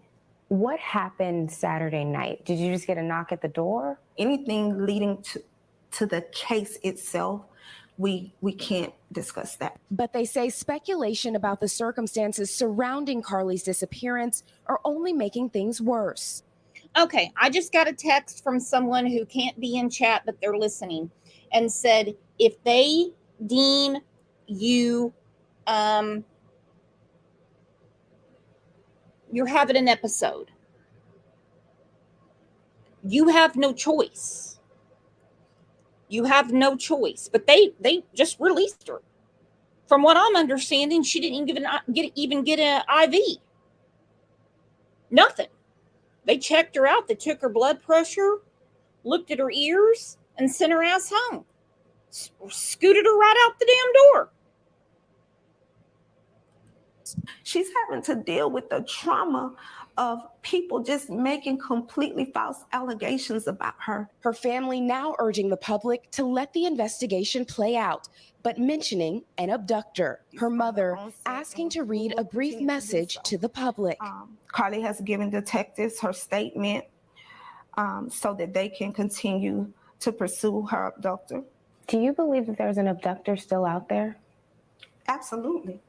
[SPEAKER 4] what happened Saturday night? Did you just get a knock at the door?
[SPEAKER 7] Anything leading to the case itself, we can't discuss that.
[SPEAKER 14] But they say speculation about the circumstances surrounding Carlee's disappearance are only making things worse.
[SPEAKER 1] Okay, I just got a text from someone who can't be in chat, but they're listening, and said, if they deem you, you're having an episode, you have no choice. You have no choice. But they just released her. From what I'm understanding, she didn't even get an IV. Nothing. They checked her out. They took her blood pressure, looked at her ears, and sent her ass home. Scooted her right out the damn door.
[SPEAKER 7] She's having to deal with the trauma of people just making completely false allegations about her.
[SPEAKER 14] Her family now urging the public to let the investigation play out, but mentioning an abductor. Her mother asking to read a brief message to the public.
[SPEAKER 7] Carlee has given detectives her statement so that they can continue to pursue her abductor.
[SPEAKER 4] Do you believe that there's an abductor still out there?
[SPEAKER 7] Absolutely.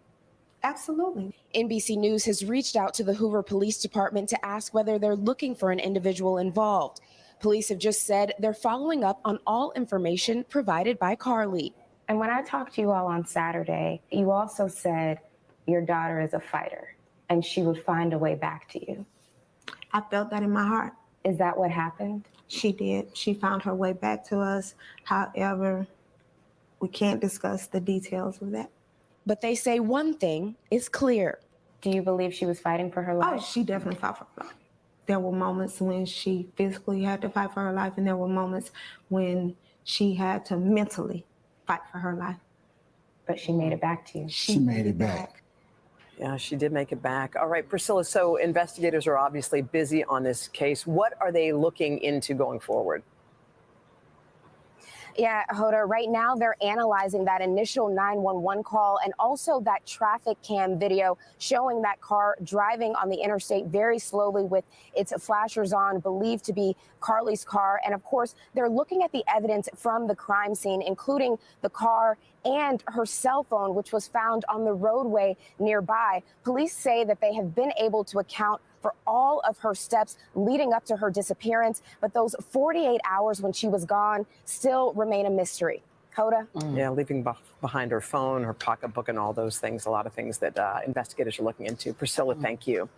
[SPEAKER 7] Absolutely.
[SPEAKER 14] NBC News has reached out to the Hoover Police Department to ask whether they're looking for an individual involved. Police have just said they're following up on all information provided by Carlee.
[SPEAKER 4] And when I talked to you all on Saturday, you also said your daughter is a fighter and she would find a way back to you.
[SPEAKER 7] I felt that in my heart.
[SPEAKER 4] Is that what happened?
[SPEAKER 7] She did. She found her way back to us. However, we can't discuss the details of that.
[SPEAKER 14] But they say one thing is clear.
[SPEAKER 4] Do you believe she was fighting for her life?
[SPEAKER 7] Oh, she definitely fought for her life. There were moments when she physically had to fight for her life, and there were moments when she had to mentally fight for her life.
[SPEAKER 4] But she made it back to you.
[SPEAKER 7] She made it back.
[SPEAKER 15] Yeah, she did make it back. All right, Priscilla, so investigators are obviously busy on this case. What are they looking into going forward?
[SPEAKER 16] Yeah, Hoda, right now they're analyzing that initial 911 call and also that traffic cam video showing that car driving on the interstate very slowly with its flashers on, believed to be Carlee's car. And of course, they're looking at the evidence from the crime scene, including the car and her cell phone, which was found on the roadway nearby. Police say that they have been able to account for all of her steps leading up to her disappearance, but those 48 hours when she was gone still remain a mystery. Hoda?
[SPEAKER 15] Yeah, leaving behind her phone, her pocketbook, and all those things. A lot of things that investigators are looking into. Priscilla, thank you.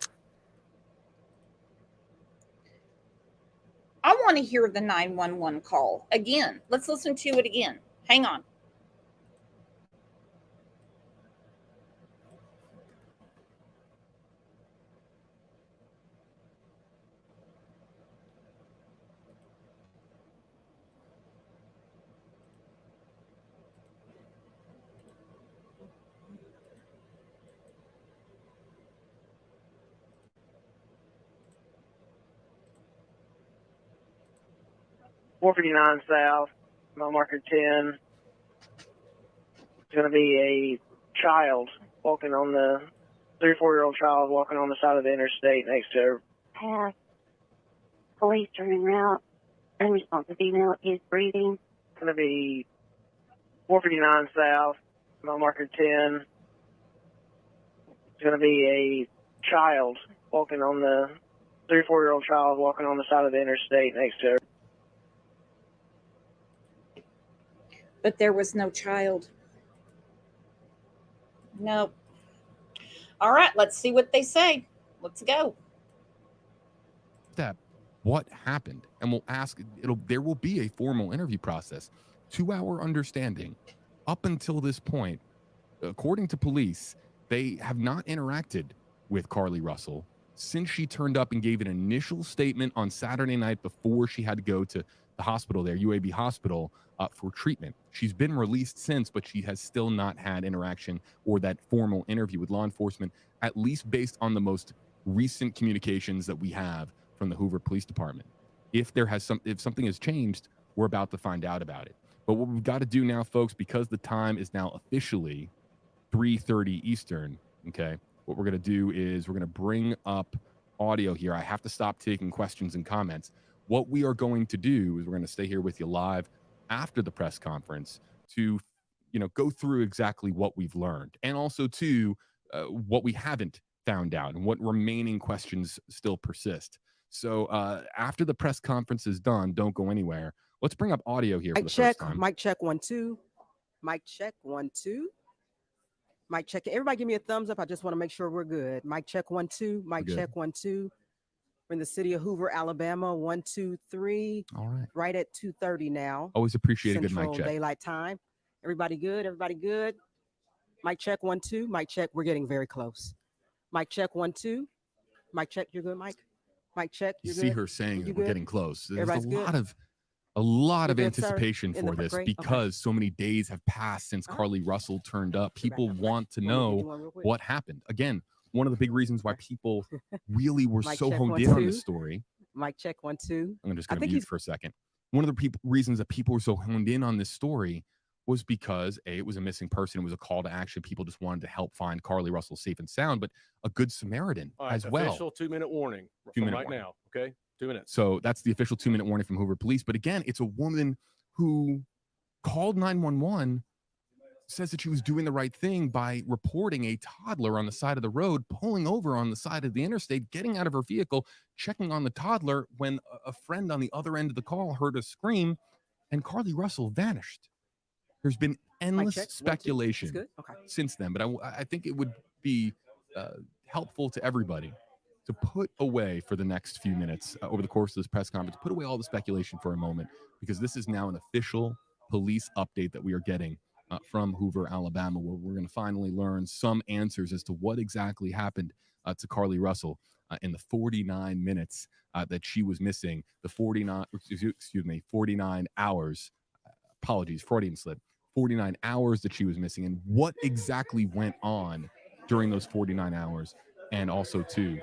[SPEAKER 1] I want to hear the 911 call again. Let's listen to it again. Hang on.
[SPEAKER 2] .459 South, mile marker 10. It's going to be a child walking on the 3 or 4-year-old child walking on the side of the interstate next to her.
[SPEAKER 3] Pass. Police are en route. Unresponsive female is breathing.
[SPEAKER 2] It's going to be 459 South, mile marker 10. It's going to be a child walking on the 3 or 4-year-old child walking on the side of the interstate next to her.
[SPEAKER 1] But there was no child. Nope. All right, let's see what they say. Let's go.
[SPEAKER 6] Step, what happened? And we'll ask, there will be a formal interview process. To our understanding, up until this point, according to police, they have not interacted with Carlee Russell since she turned up and gave an initial statement on Saturday night before she had to go to the hospital there, UAB Hospital, for treatment. She's been released since, but she has still not had interaction or that formal interview with law enforcement, at least based on the most recent communications that we have from the Hoover Police Department. If something has changed, we're about to find out about it. But what we've got to do now, folks, because the time is now officially 3:30 Eastern, okay, what we're going to do is we're going to bring up audio here. I have to stop taking questions and comments. What we are going to do is we're going to stay here with you live after the press conference to, go through exactly what we've learned, and also to what we haven't found out and what remaining questions still persist. So after the press conference is done, don't go anywhere. Let's bring up audio here for the first time.
[SPEAKER 17] Mic check 1 2. Mic check 1 2. Mic check. Everybody give me a thumbs up. I just want to make sure we're good. Mic check 1 2. Mic check 1 2. We're in the city of Hoover, Alabama. 1 2 3.
[SPEAKER 6] All right.
[SPEAKER 17] Right at 2:30 now.
[SPEAKER 6] Always appreciate a good mic
[SPEAKER 17] Central
[SPEAKER 6] check.
[SPEAKER 17] Daylight Time. Everybody good? Everybody good? Mic check 1 2. Mic check. We're getting very close. Mic check 1 2. Mic check. You're good, Mike? Mic check.
[SPEAKER 6] You
[SPEAKER 17] You're
[SPEAKER 6] see
[SPEAKER 17] good?
[SPEAKER 6] her saying
[SPEAKER 17] You
[SPEAKER 6] that we're
[SPEAKER 17] good?
[SPEAKER 6] getting close. There's
[SPEAKER 17] Everybody's good?
[SPEAKER 6] a lot
[SPEAKER 17] You
[SPEAKER 6] of
[SPEAKER 17] good, sir?
[SPEAKER 6] anticipation
[SPEAKER 17] In the
[SPEAKER 6] for this
[SPEAKER 17] great?
[SPEAKER 6] because so many days have passed since Carlee Russell turned up. People want to know what happened. Again, one of the big reasons why people really were
[SPEAKER 17] Mic
[SPEAKER 6] so
[SPEAKER 17] check,
[SPEAKER 6] honed
[SPEAKER 17] 1
[SPEAKER 6] in on
[SPEAKER 17] 2.
[SPEAKER 6] this story.
[SPEAKER 17] Mic check 1 2.
[SPEAKER 6] I'm just
[SPEAKER 17] I
[SPEAKER 6] going to
[SPEAKER 17] think
[SPEAKER 6] mute
[SPEAKER 17] he's
[SPEAKER 6] for a second. One of the reasons that people were so honed in on this story was because it was a missing person. It was a call to action. People just wanted to help find Carlee Russell safe and sound, but a good Samaritan as well.
[SPEAKER 18] Official 2-minute warning from right now. Okay, 2 minutes.
[SPEAKER 6] So that's the official 2-minute warning from Hoover Police. But again, it's a woman who called 911, says that she was doing the right thing by reporting a toddler on the side of the road, pulling over on the side of the interstate, getting out of her vehicle, checking on the toddler when a friend on the other end of the call heard a scream, and Carlee Russell vanished. There's been endless speculation since then, but I think it would be helpful to everybody to put away for the next few minutes over the course of this press conference, put away all the speculation for a moment, because this is now an official police update that we are getting from Hoover, Alabama, where we're going to finally learn some answers as to what exactly happened to Carlee Russell in the 49 minutes that she was missing, 49 hours, apologies, Freudian slip, 49 hours that she was missing, and what exactly went on during those 49 hours. And also, too,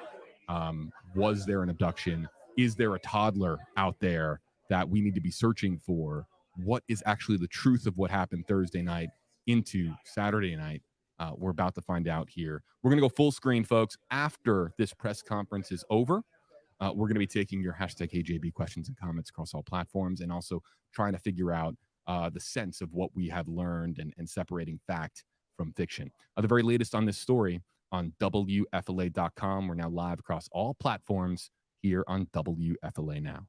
[SPEAKER 6] was there an abduction? Is there a toddler out there that we need to be searching for? What is actually the truth of what happened Thursday night into Saturday night? We're about to find out here. We're going to go full screen, folks. After this press conference is over, we're going to be taking your hashtag HJB questions and comments across all platforms, and also trying to figure out the sense of what we have learned and separating fact from fiction. The very latest on this story on WFLA.com. We're now live across all platforms here on WFLA Now.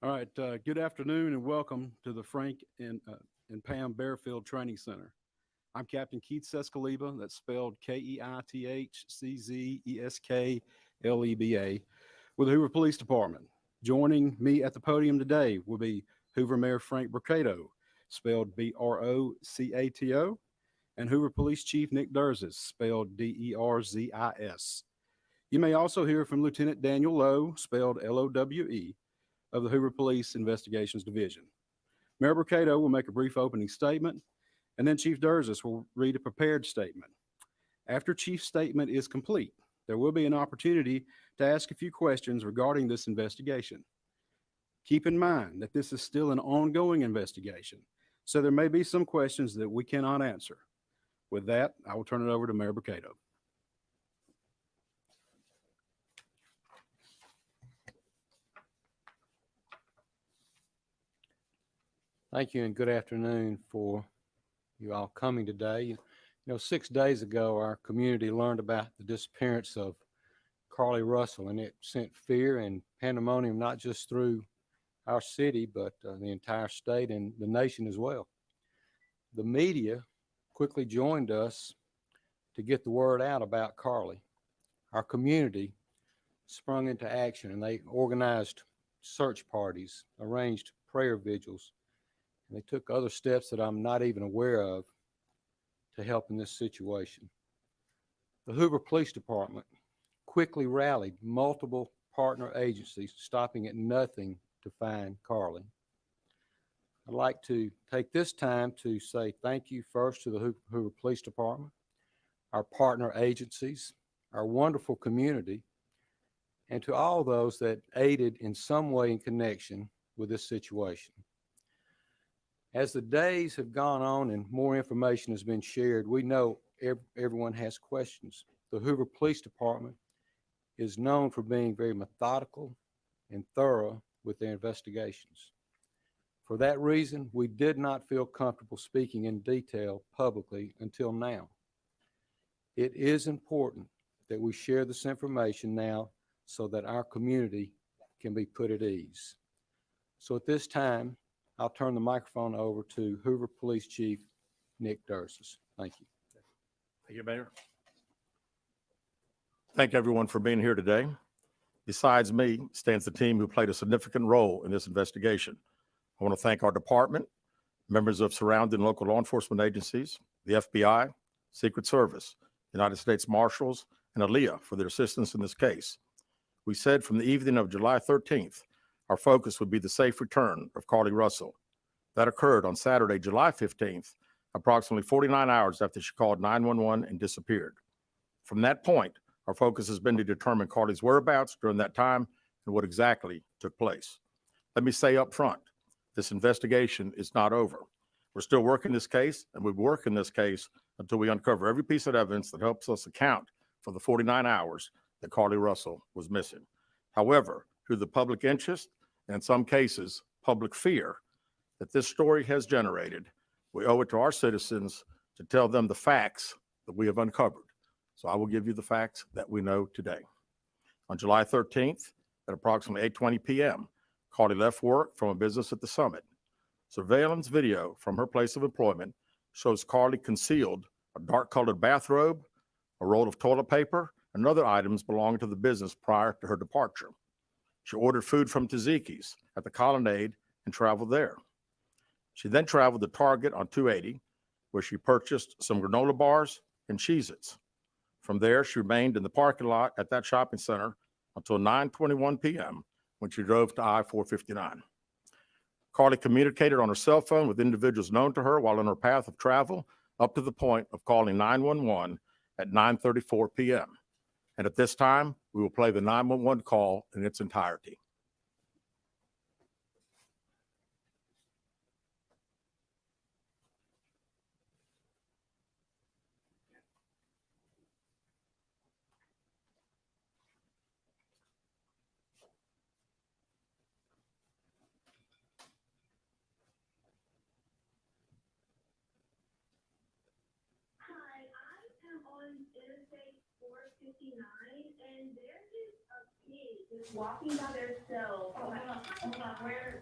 [SPEAKER 19] All right. Good afternoon and welcome to the Frank and Pam Bearfield Training Center. I'm Captain Keith Sescaleba. That's spelled KeithCzeskleba with the Hoover Police Department. Joining me at the podium today will be Hoover Mayor Frank Brocato, spelled Brocato, and Hoover Police Chief Nick Durzis, spelled Derzis. You may also hear from Lieutenant Daniel Lowe, spelled Lowe, of the Hoover Police Investigations Division. Mayor Brocato will make a brief opening statement, and then Chief Durzis will read a prepared statement. After Chief's statement is complete, there will be an opportunity to ask a few questions regarding this investigation. Keep in mind that this is still an ongoing investigation, so there may be some questions that we cannot answer. With that, I will turn it over to Mayor Brocato.
[SPEAKER 20] Thank you and good afternoon for you all coming today. You know, 6 days ago, our community learned about the disappearance of Carlee Russell, and it sent fear and pandemonium not just through our city, but the entire state and the nation as well. The media quickly joined us to get the word out about Carlee. Our community sprung into action, and they organized search parties, arranged prayer vigils, and they took other steps that I'm not even aware of to help in this situation. The Hoover Police Department quickly rallied multiple partner agencies, stopping at nothing to find Carlee. I'd like to take this time to say thank you first to the Hoover Police Department, our partner agencies, our wonderful community, and to all those that aided in some way in connection with this situation. As the days have gone on and more information has been shared, we know everyone has questions. The Hoover Police Department is known for being very methodical and thorough with their investigations. For that reason, we did not feel comfortable speaking in detail publicly until now. It is important that we share this information now so that our community can be put at ease. So at this time, I'll turn the microphone over to Hoover Police Chief Nick Durzis. Thank you.
[SPEAKER 21] Thank you, Mayor. Thank everyone for being here today. Besides me stands the team who played a significant role in this investigation. I want to thank our department, members of surrounding local law enforcement agencies, the FBI, Secret Service, United States Marshals, and ALEA for their assistance in this case. We said from the evening of July 13th, our focus would be the safe return of Carlee Russell. That occurred on Saturday, July 15th, approximately 49 hours after she called 911 and disappeared. From that point, our focus has been to determine Carlee's whereabouts during that time and what exactly took place. Let me say up front, this investigation is not over. We're still working this case, and we'll work in this case until we uncover every piece of evidence that helps us account for the 49 hours that Carlee Russell was missing. However, through the public interest, and in some cases, public fear that this story has generated, we owe it to our citizens to tell them the facts that we have uncovered. So I will give you the facts that we know today. On July 13th, at approximately 8:20 p.m., Carlee left work from a business at the Summit. Surveillance video from her place of employment shows Carlee concealed a dark-colored bathrobe, a roll of toilet paper, and other items belonging to the business prior to her departure. She ordered food from Tzatziki's at the Colonnade and traveled there. She then traveled to Target on 280, where she purchased some granola bars and Cheez-Its. From there, she remained in the parking lot at that shopping center until 9:21 p.m. when she drove to I-459. Carlee communicated on her cell phone with individuals known to her while on her path of travel up to the point of calling 911 at 9:34 p.m. And at this time, we will play the 911 call in its entirety.
[SPEAKER 22] Hi, I am on Interstate 459, and there is a pig
[SPEAKER 5] just walking by themselves. Oh, hold on.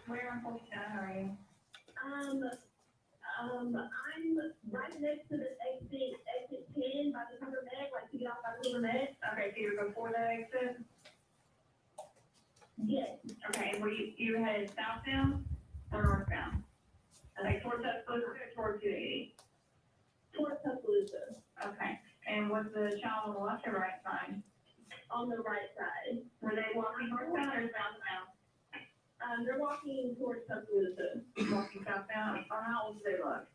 [SPEAKER 5] Where on Fulton are you? I'm right next to the exit 10 by the Hoover Med, like to get off by the Hoover Med. Okay, so you're before that exit? Yes. Okay, and were you headed southbound or northbound? Like towards Tuscaloosa or towards 280? Towards Tuscaloosa. Okay, and was the child on the left or right side? On the right side. Were they walking northbound or southbound? They're walking towards Tuscaloosa. Walking southbound. How old do they look?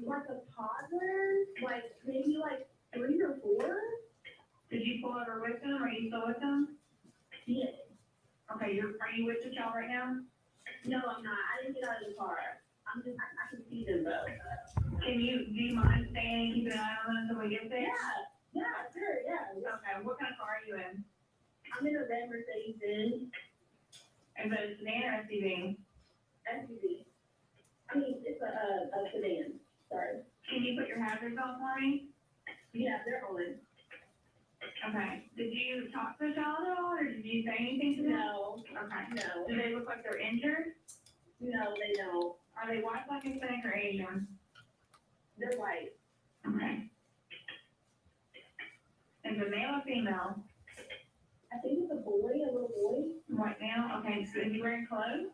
[SPEAKER 5] Like a toddler, like maybe like 3 or 4. Did you pull over with them? Are you still with them? Yes. Okay, are you with the child right now? No, I'm not. I didn't get out of the car. I can see them though. Do you mind staying and keeping an eye on them until we get there? Yeah, sure, yeah. Okay, what kind of car are you in? I'm in a red Mercedes-Benz. Is it a sedan or SUV? SUV. I mean, it's a sedan. Sorry. Can you put your hazards on for me? Yeah, they're on. Okay. Did you talk to the child at all, or did you say anything to them? No. Okay. No. Do they look like they're injured? No, they don't. Are they white, black, Hispanic, or Asian? They're white. Okay. Is it male or female? I think it's a boy, a little boy. White male? Okay. So is he wearing clothes?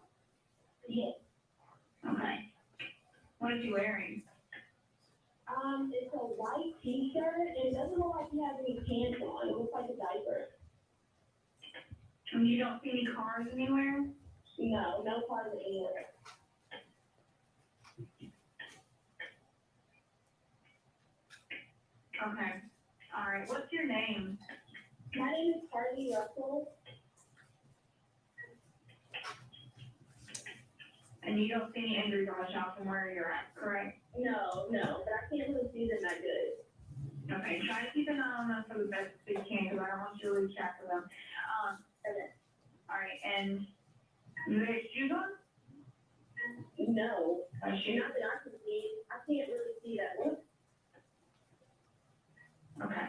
[SPEAKER 5] Yes. Okay. What is he wearing? It's a white t-shirt, and it doesn't look like he has any pants on. It looks like a diaper. And you don't see any cars anywhere? No, no cars anywhere. Okay. All right. What's your name? My name is Carlee Russell. And you don't see any injuries on the child from where you're at, correct? No, but I can't really see them that good. Okay, try to keep an eye on them for the best that you can, because I don't want you to lose track of them. Okay. All right, and do they have shoes on? No. Shoes? Not that I can see. I can't really see that one. Okay.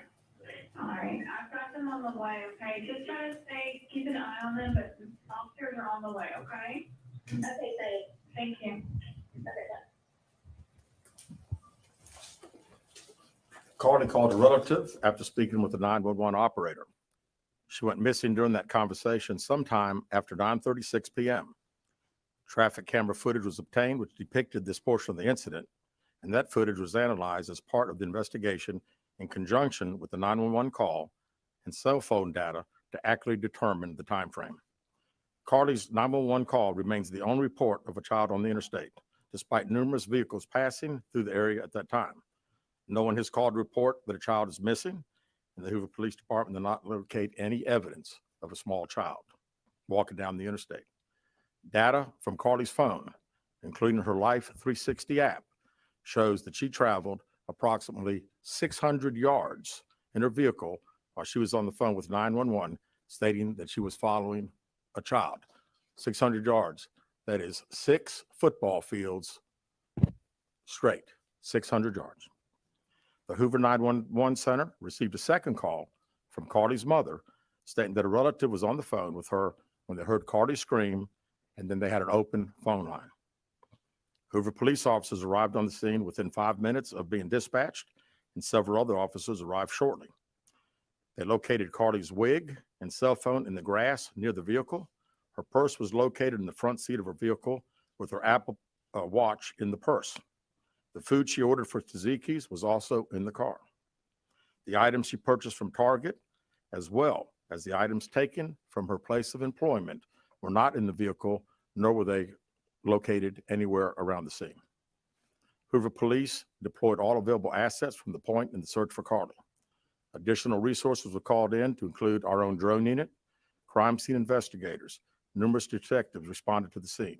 [SPEAKER 5] All right, I've got them on the way, okay? Just try to keep an eye on them, but officers are on the way, okay? Okay, thanks. Thank you. Okay,
[SPEAKER 21] Carlee called a relative after speaking with the 911 operator. She went missing during that conversation sometime after 9:36 p.m. Traffic camera footage was obtained, which depicted this portion of the incident, and that footage was analyzed as part of the investigation in conjunction with the 911 call and cell phone data to accurately determine the time frame. Carlee's 911 call remains the only report of a child on the interstate, despite numerous vehicles passing through the area at that time. No one has called to report that a child is missing, and the Hoover Police Department did not locate any evidence of a small child walking down the interstate. Data from Carlee's phone, including her Life 360 app, shows that she traveled approximately 600 yards in her vehicle while she was on the phone with 911, stating that she was following a child. 600 yards. That is 6 football fields straight, 600 yards. The Hoover 911 Center received a second call from Carlee's mother stating that a relative was on the phone with her when they heard Carlee scream, and then they had an open phone line. Hoover police officers arrived on the scene within 5 minutes of being dispatched, and several other officers arrived shortly. They located Carlee's wig and cell phone in the grass near the vehicle. Her purse was located in the front seat of her vehicle with her Apple Watch in the purse. The food she ordered for Tzatziki's was also in the car. The items she purchased from Target, as well as the items taken from her place of employment, were not in the vehicle, nor were they located anywhere around the scene. Hoover police deployed all available assets from the point in the search for Carlee. Additional resources were called in to include our own drone unit, crime scene investigators. Numerous detectives responded to the scene.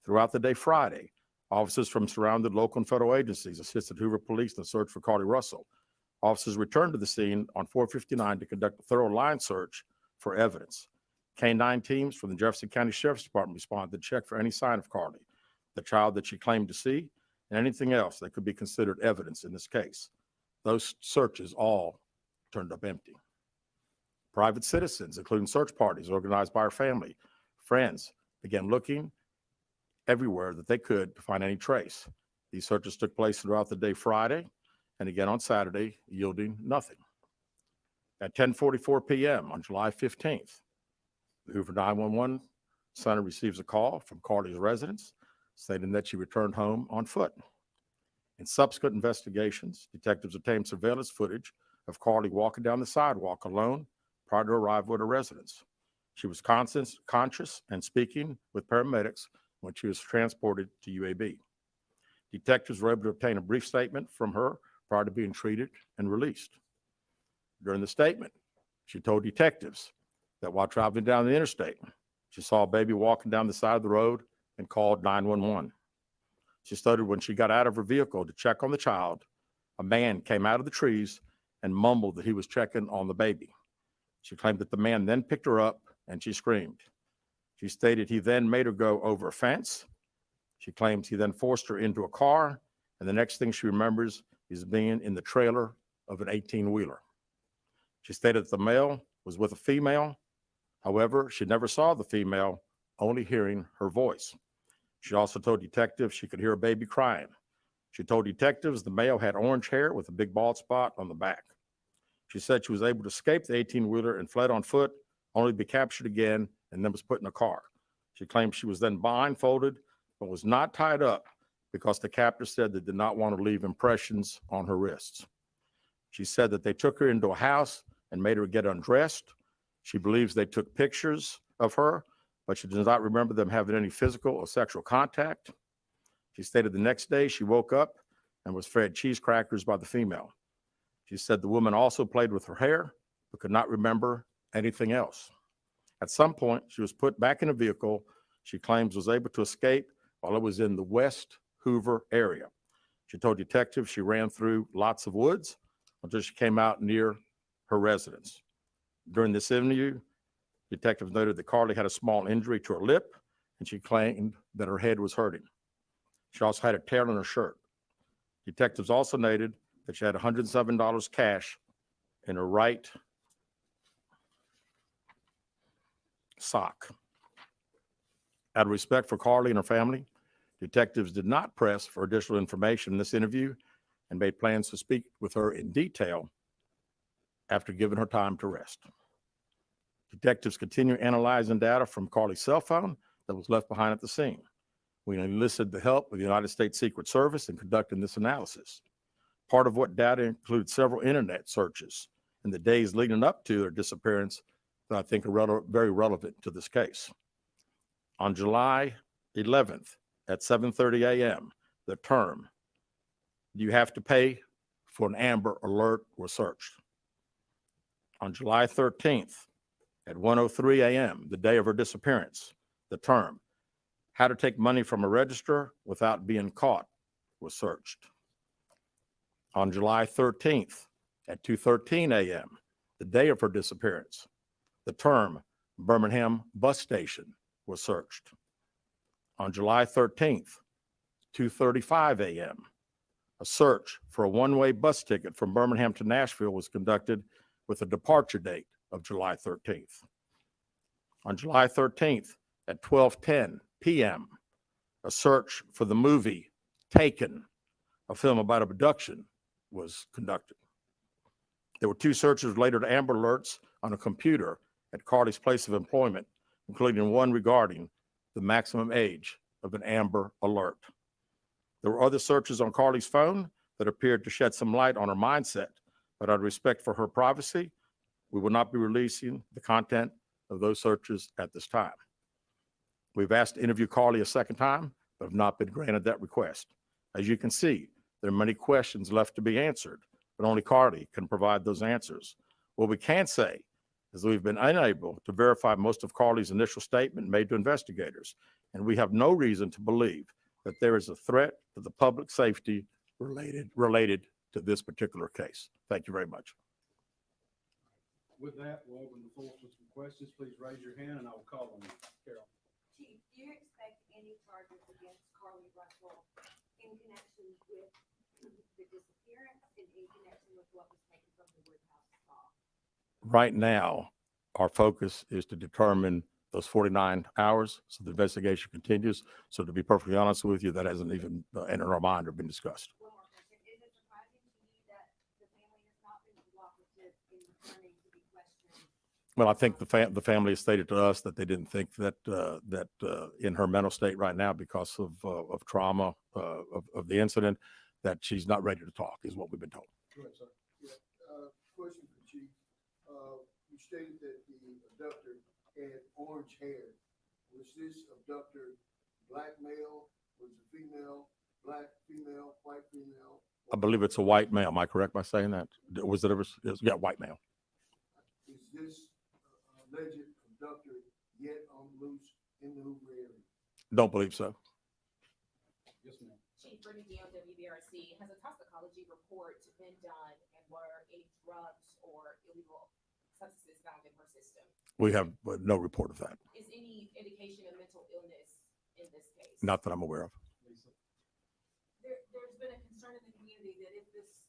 [SPEAKER 21] Throughout the day Friday, officers from surrounding local and federal agencies assisted Hoover police in the search for Carlee Russell. Officers returned to the scene on 459 to conduct a thorough line search for evidence. K-9 teams from the Jefferson County Sheriff's Department responded to check for any sign of Carlee, the child that she claimed to see, and anything else that could be considered evidence in this case. Those searches all turned up empty. Private citizens, including search parties organized by her family, friends, began looking everywhere that they could to find any trace. These searches took place throughout the day Friday and again on Saturday, yielding nothing. At 10:44 p.m. on July 15th, the Hoover 911 center receives a call from Carlee's residence stating that she returned home on foot. In subsequent investigations, detectives obtained surveillance footage of Carlee walking down the sidewalk alone prior to arrival at her residence. She was conscious and speaking with paramedics when she was transported to UAB. Detectives were able to obtain a brief statement from her prior to being treated and released. During the statement, she told detectives that while traveling down the interstate, she saw a baby walking down the side of the road and called 911. She stated when she got out of her vehicle to check on the child, a man came out of the trees and mumbled that he was checking on the baby. She claimed that the man then picked her up and she screamed. She stated he then made her go over a fence. She claims he then forced her into a car, and the next thing she remembers is being in the trailer of an 18-wheeler. She stated that the male was with a female. However, she never saw the female, only hearing her voice. She also told detectives she could hear a baby crying. She told detectives the male had orange hair with a big bald spot on the back. She said she was able to escape the 18-wheeler and fled on foot, only to be captured again and then was put in a car. She claimed she was then blindfolded but was not tied up because the captor said they did not want to leave impressions on her wrists. She said that they took her into a house and made her get undressed. She believes they took pictures of her, but she does not remember them having any physical or sexual contact. She stated the next day she woke up and was fed cheese crackers by the female. She said the woman also played with her hair, but could not remember anything else. At some point, she was put back in a vehicle she claims was able to escape while it was in the West Hoover area. She told detectives she ran through lots of woods until she came out near her residence. During this interview, detectives noted that Carlee had a small injury to her lip, and she claimed that her head was hurting. She also had a tear in her shirt. Detectives also noted that she had $107 cash in her right sock. Out of respect for Carlee and her family, detectives did not press for additional information in this interview and made plans to speak with her in detail after giving her time to rest. Detectives continue analyzing data from Carlee's cell phone that was left behind at the scene. We enlisted the help of the United States Secret Service in conducting this analysis. Part of what data includes several internet searches in the days leading up to their disappearance that I think are very relevant to this case. On July 11th at 7:30 a.m., the term, "Do you have to pay for an Amber Alert?" was searched. On July 13th at 1:03 a.m., the day of her disappearance, the term, "How to take money from a register without being caught," was searched. On July 13th at 2:13 a.m., the day of her disappearance, the term Birmingham bus station was searched. On July 13th, 2:35 a.m., a search for a one-way bus ticket from Birmingham to Nashville was conducted with a departure date of July 13th. On July 13th at 12:10 p.m., a search for the movie Taken, a film about abduction, was conducted. There were two searches related to Amber Alerts on a computer at Carlee's place of employment, including one regarding the maximum age of an Amber Alert. There were other searches on Carlee's phone that appeared to shed some light on her mindset, but out of respect for her privacy, we will not be releasing the content of those searches at this time. We've asked to interview Carlee a second time, but have not been granted that request. As you can see, there are many questions left to be answered, but only Carlee can provide those answers. What we can say is that we've been unable to verify most of Carlee's initial statement made to investigators, and we have no reason to believe that there is a threat to the public safety related to this particular case. Thank you very much.
[SPEAKER 19] With that, we'll open the floor for some questions. Please raise your hand and I will call on you. Carol.
[SPEAKER 8] Chief, do you expect any charges against Carlee Russell in connection with the disappearance and in connection with what was taken from the Woodhouse stall?
[SPEAKER 21] Right now, our focus is to determine those 49 hours. So the investigation continues. So to be perfectly honest with you, that hasn't even entered our mind or been discussed.
[SPEAKER 8] One more question. Is it surprising to you that the family has not been cooperative in returning to be questioned?
[SPEAKER 21] Well, I think the family has stated to us that they didn't think that in her mental state right now, because of trauma of the incident, that she's not ready to talk, is what we've been told.
[SPEAKER 9] Go ahead, sir. Yeah. Question for Chief. You stated that the abductor had orange hair. Was this abductor black male? Was it female? Black female? White female?
[SPEAKER 21] I believe it's a white male. Am I correct by saying that? Was it ever? Yeah, white male.
[SPEAKER 9] Is this alleged abductor yet on loose in the Hoover area?
[SPEAKER 21] Don't believe so.
[SPEAKER 9] Yes, ma'am.
[SPEAKER 10] Chief Brittany Dion, WBRC, has a toxicology report been done, and were any drugs or illegal substances found in her system?
[SPEAKER 21] We have no report of that.
[SPEAKER 10] Is any indication of mental illness in this case?
[SPEAKER 21] Not that I'm aware of.
[SPEAKER 8] There's been a concern in the community that if this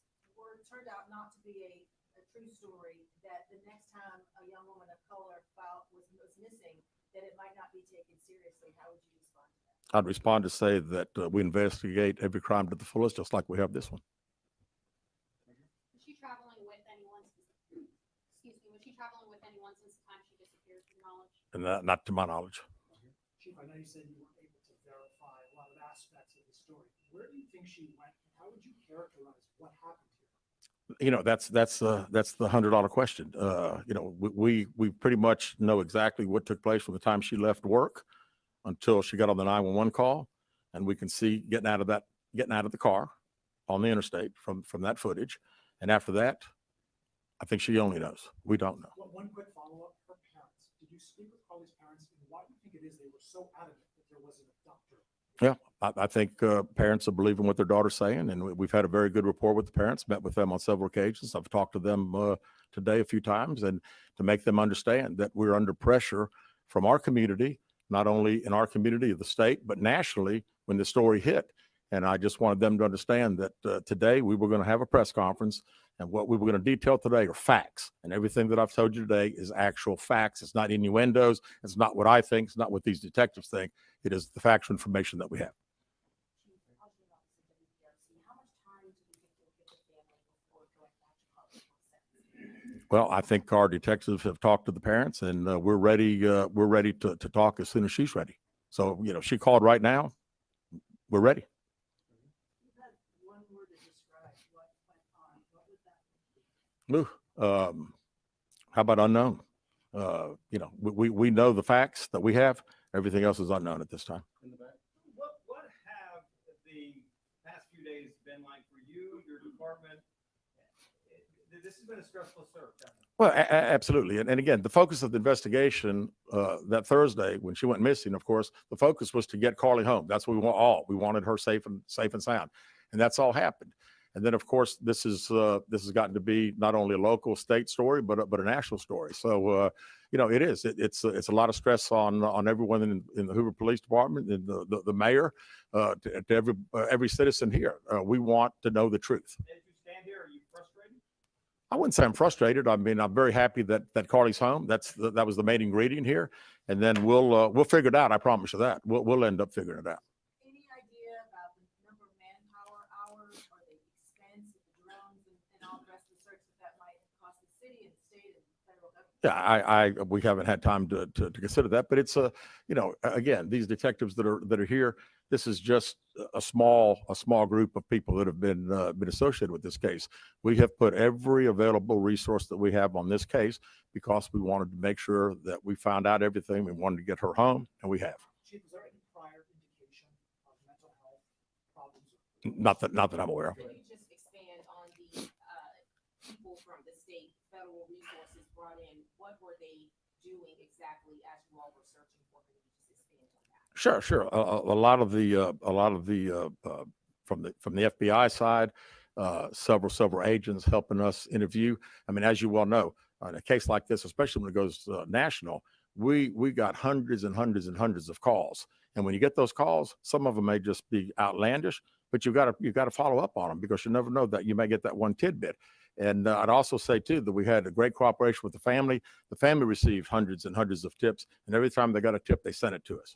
[SPEAKER 8] turned out not to be a true story, that the next time a young woman of color was missing, that it might not be taken seriously. How would you respond to that?
[SPEAKER 21] I'd respond to say that we investigate every crime to the fullest, just like we have this one.
[SPEAKER 10] Was she traveling with anyone? Excuse me. Was she traveling with anyone since the time she disappeared, to your knowledge?
[SPEAKER 21] And not to my knowledge.
[SPEAKER 23] Chief, I know you said you weren't able to verify a lot of aspects of the story. Where do you think she went? How would you characterize what happened here?
[SPEAKER 21] You know, that's the $100 question. You know, we pretty much know exactly what took place from the time she left work until she got on the 911 call, and we can see getting out of the car on the interstate from that footage. And after that, I think she only knows. We don't know.
[SPEAKER 23] Well, one quick follow-up. Her parents. Did you speak with Carlee's parents, and why do you think it is they were so adamant that there was an abductor?
[SPEAKER 21] Yeah, I think parents are believing what their daughter's saying, and we've had a very good rapport with the parents, met with them on several occasions. I've talked to them today a few times, and to make them understand that we're under pressure from our community, not only in our community of the state, but nationally when the story hit. And I just wanted them to understand that today we were going to have a press conference, and what we were going to detail today are facts. And everything that I've told you today is actual facts. It's not innuendos. It's not what I think. It's not what these detectives think. It is the factual information that we have. Well, I think our detectives have talked to the parents, and we're ready. We're ready to talk as soon as she's ready. So, you know, she called right now. We're ready. Ooh, how about unknown? You know, we know the facts that we have. Everything else is unknown at this time.
[SPEAKER 24] What have the past few days been like for you, your department? This has been a stressful search, hasn't it?
[SPEAKER 21] Well, absolutely. And again, the focus of the investigation that Thursday when she went missing, of course, the focus was to get Carlee home. That's what we want all. We wanted her safe and sound. And that's all happened. And then, of course, this has gotten to be not only a local state story, but a national story. So, you know, it is. It's a lot of stress on everyone in the Hoover Police Department, and the mayor, to every citizen here. We want to know the truth.
[SPEAKER 24] As you stand here, are you frustrated?
[SPEAKER 21] I wouldn't say I'm frustrated. I mean, I'm very happy that Carlee's home. That was the main ingredient here. And then we'll figure it out. I promise you that. We'll end up figuring it out.
[SPEAKER 8] Any idea about the number of manpower hours or the expense of the drones and all the rest of the search that might cost the city and state and federal government?
[SPEAKER 21] Yeah, we haven't had time to consider that, but it's you know, again, these detectives that are here, this is just a small group of people that have been associated with this case. We have put every available resource that we have on this case because we wanted to make sure that we found out everything. We wanted to get her home, and we have.
[SPEAKER 23] Chief, is there any prior indication of mental health problems?
[SPEAKER 21] Not that I'm aware of.
[SPEAKER 10] Can you just expand on the people from the state, federal resources brought in? What were they doing exactly as you all were searching for? Can you just expand on that?
[SPEAKER 21] Sure. A lot of the from the FBI side, several agents helping us interview. I mean, as you well know, in a case like this, especially when it goes national, we got hundreds and hundreds and hundreds of calls. And when you get those calls, some of them may just be outlandish, but you've got to follow up on them because you never know that you may get that one tidbit. And I'd also say too that we had a great cooperation with the family. The family received hundreds and hundreds of tips, and every time they got a tip, they sent it to us.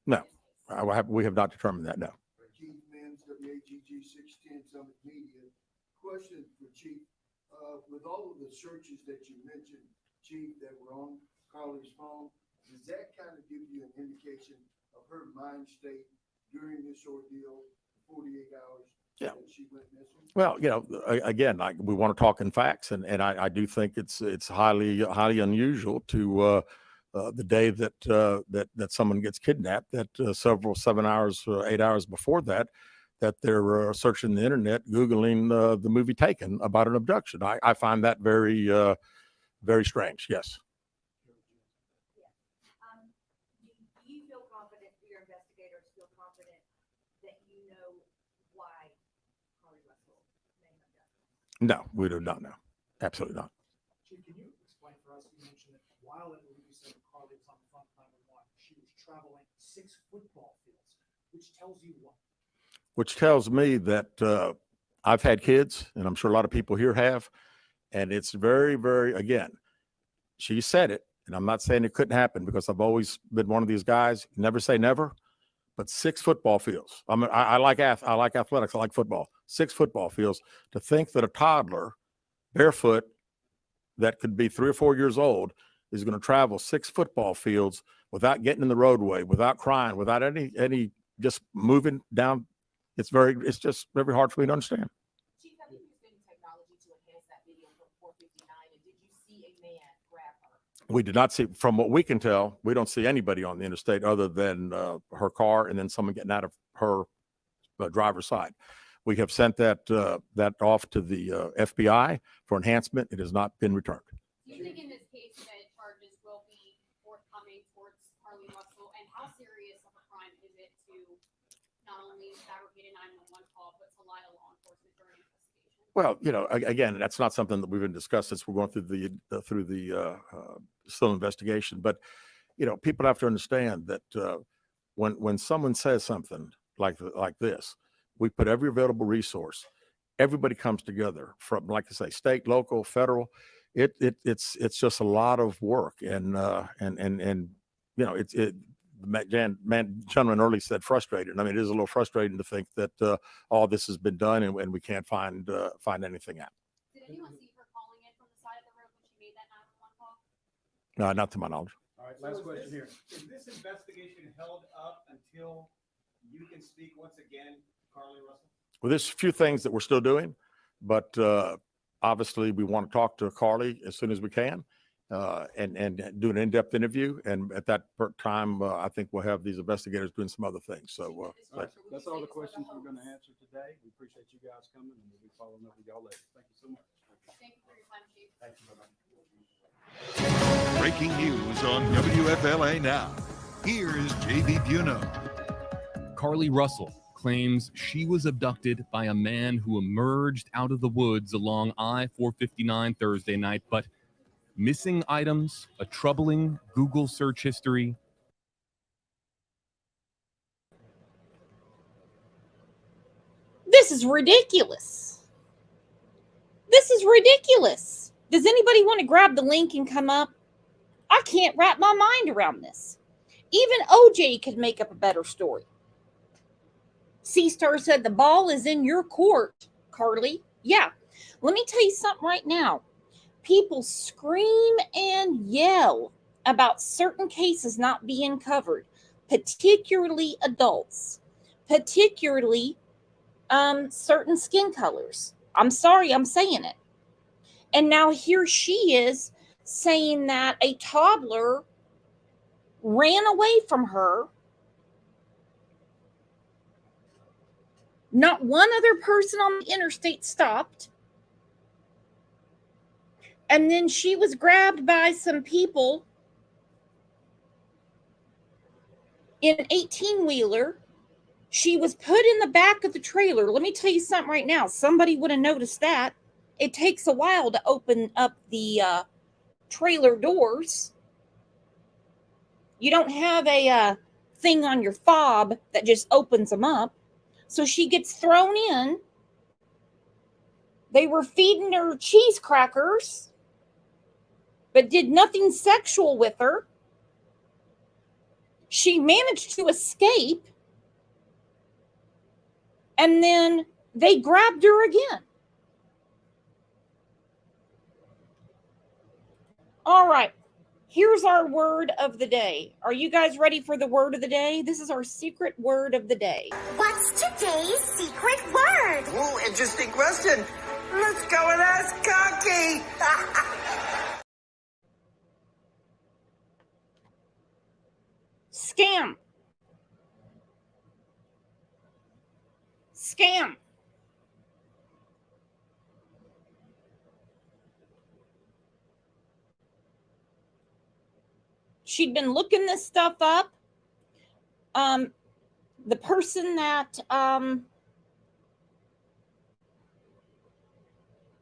[SPEAKER 21] No, we have not determined that. No.
[SPEAKER 9] Keith Mims, WAGG 610 Summit Media. Question for Chief. With all of the searches that you mentioned, Chief, that were on Carlee's phone, does that kind of give you an indication of her mind state during this ordeal, 48 hours
[SPEAKER 21] Yeah.
[SPEAKER 9] that she went missing?
[SPEAKER 21] Well, again, we want to talk in facts, and I do think it's highly unusual to the day that someone gets kidnapped, that 7 hours, 8 hours before that they're searching the internet, Googling the movie Taken about an abduction. I find that very, very strange. Yes.
[SPEAKER 8] Do you feel confident, do your investigators feel confident that you know why Carlee Russell may have done this?
[SPEAKER 21] No, we do not know. Absolutely not.
[SPEAKER 23] Chief, can you explain for us, you mentioned that while at Ruby Center, Carlee was on the front line of one, she was traveling 6 football fields, which tells you what?
[SPEAKER 21] Which tells me that I've had kids, and I'm sure a lot of people here have, and it's very, very, again, she said it, and I'm not saying it couldn't happen because I've always been one of these guys, never say never, but 6 football fields. I like athletics, I like football. 6 football fields. To think that a toddler, barefoot, that could be 3 or 4 years old, is going to travel 6 football fields without getting in the roadway, without crying, without any just moving down. It's just very hard for me to understand.
[SPEAKER 10] Chief, have you used any technology to enhance that video from 459? And did you see a man grab her?
[SPEAKER 21] We did not see, from what we can tell, we don't see anybody on the interstate other than her car and then someone getting out of her driver's side. We have sent that off to the FBI for enhancement. It has not been returned.
[SPEAKER 10] Do you think in this case that charges will be forthcoming towards Carlee Russell? And how serious of a crime is it to not only fabricate a 911 call, but to lie to law enforcement during an investigation?
[SPEAKER 21] Well, again, that's not something that we've been discussed since we're going through the still investigation. But people have to understand that when someone says something like this, we put every available resource. Everybody comes together from, like I say, state, local, federal. It's just a lot of work, and gentleman early said frustrated. I mean, it is a little frustrating to think that all this has been done and we can't find anything out.
[SPEAKER 10] Did anyone see her calling in from the side of the road when she made that 911 call?
[SPEAKER 21] No, not to my knowledge.
[SPEAKER 18] All right, last question here. Is this investigation held up until you can speak once again, Carlee Russell?
[SPEAKER 21] Well, there's a few things that we're still doing, but obviously we want to talk to Carlee as soon as we can and do an in-depth interview. And at that time, I think we'll have these investigators doing some other things. So
[SPEAKER 19] that's all the questions we're going to answer today. We appreciate you guys coming, and we'll be following up with y'all later. Thank you so much.
[SPEAKER 10] Thank you for your time, Chief.
[SPEAKER 21] Thank you.
[SPEAKER 11] Breaking news on WFLA Now. Here is JV Buno.
[SPEAKER 6] Carlee Russell claims she was abducted by a man who emerged out of the woods along I-459 Thursday night, but missing items, a troubling Google search history.
[SPEAKER 1] This is ridiculous. This is ridiculous. Does anybody want to grab the link and come up? I can't wrap my mind around this. Even OJ could make up a better story. C-Star said the ball is in your court, Carlee. Yeah, let me tell you something right now. People scream and yell about certain cases not being covered, particularly adults, particularly certain skin colors. I'm sorry, I'm saying it. And now here she is saying that a toddler ran away from her. Not one other person on the interstate stopped. And then she was grabbed by some people in an 18-wheeler. She was put in the back of the trailer. Let me tell you something right now. Somebody would have noticed that. It takes a while to open up the trailer doors. You don't have a thing on your fob that just opens them up. So she gets thrown in. They were feeding her cheese crackers, but did nothing sexual with her. She managed to escape, and then they grabbed her again. All right, here's our word of the day. Are you guys ready for the word of the day? This is our secret word of the day.
[SPEAKER 4] What's today's secret word?
[SPEAKER 12] Ooh, interesting question. Let's go and ask Cocky.
[SPEAKER 1] Scam. Scam. She'd been looking this stuff up. The person that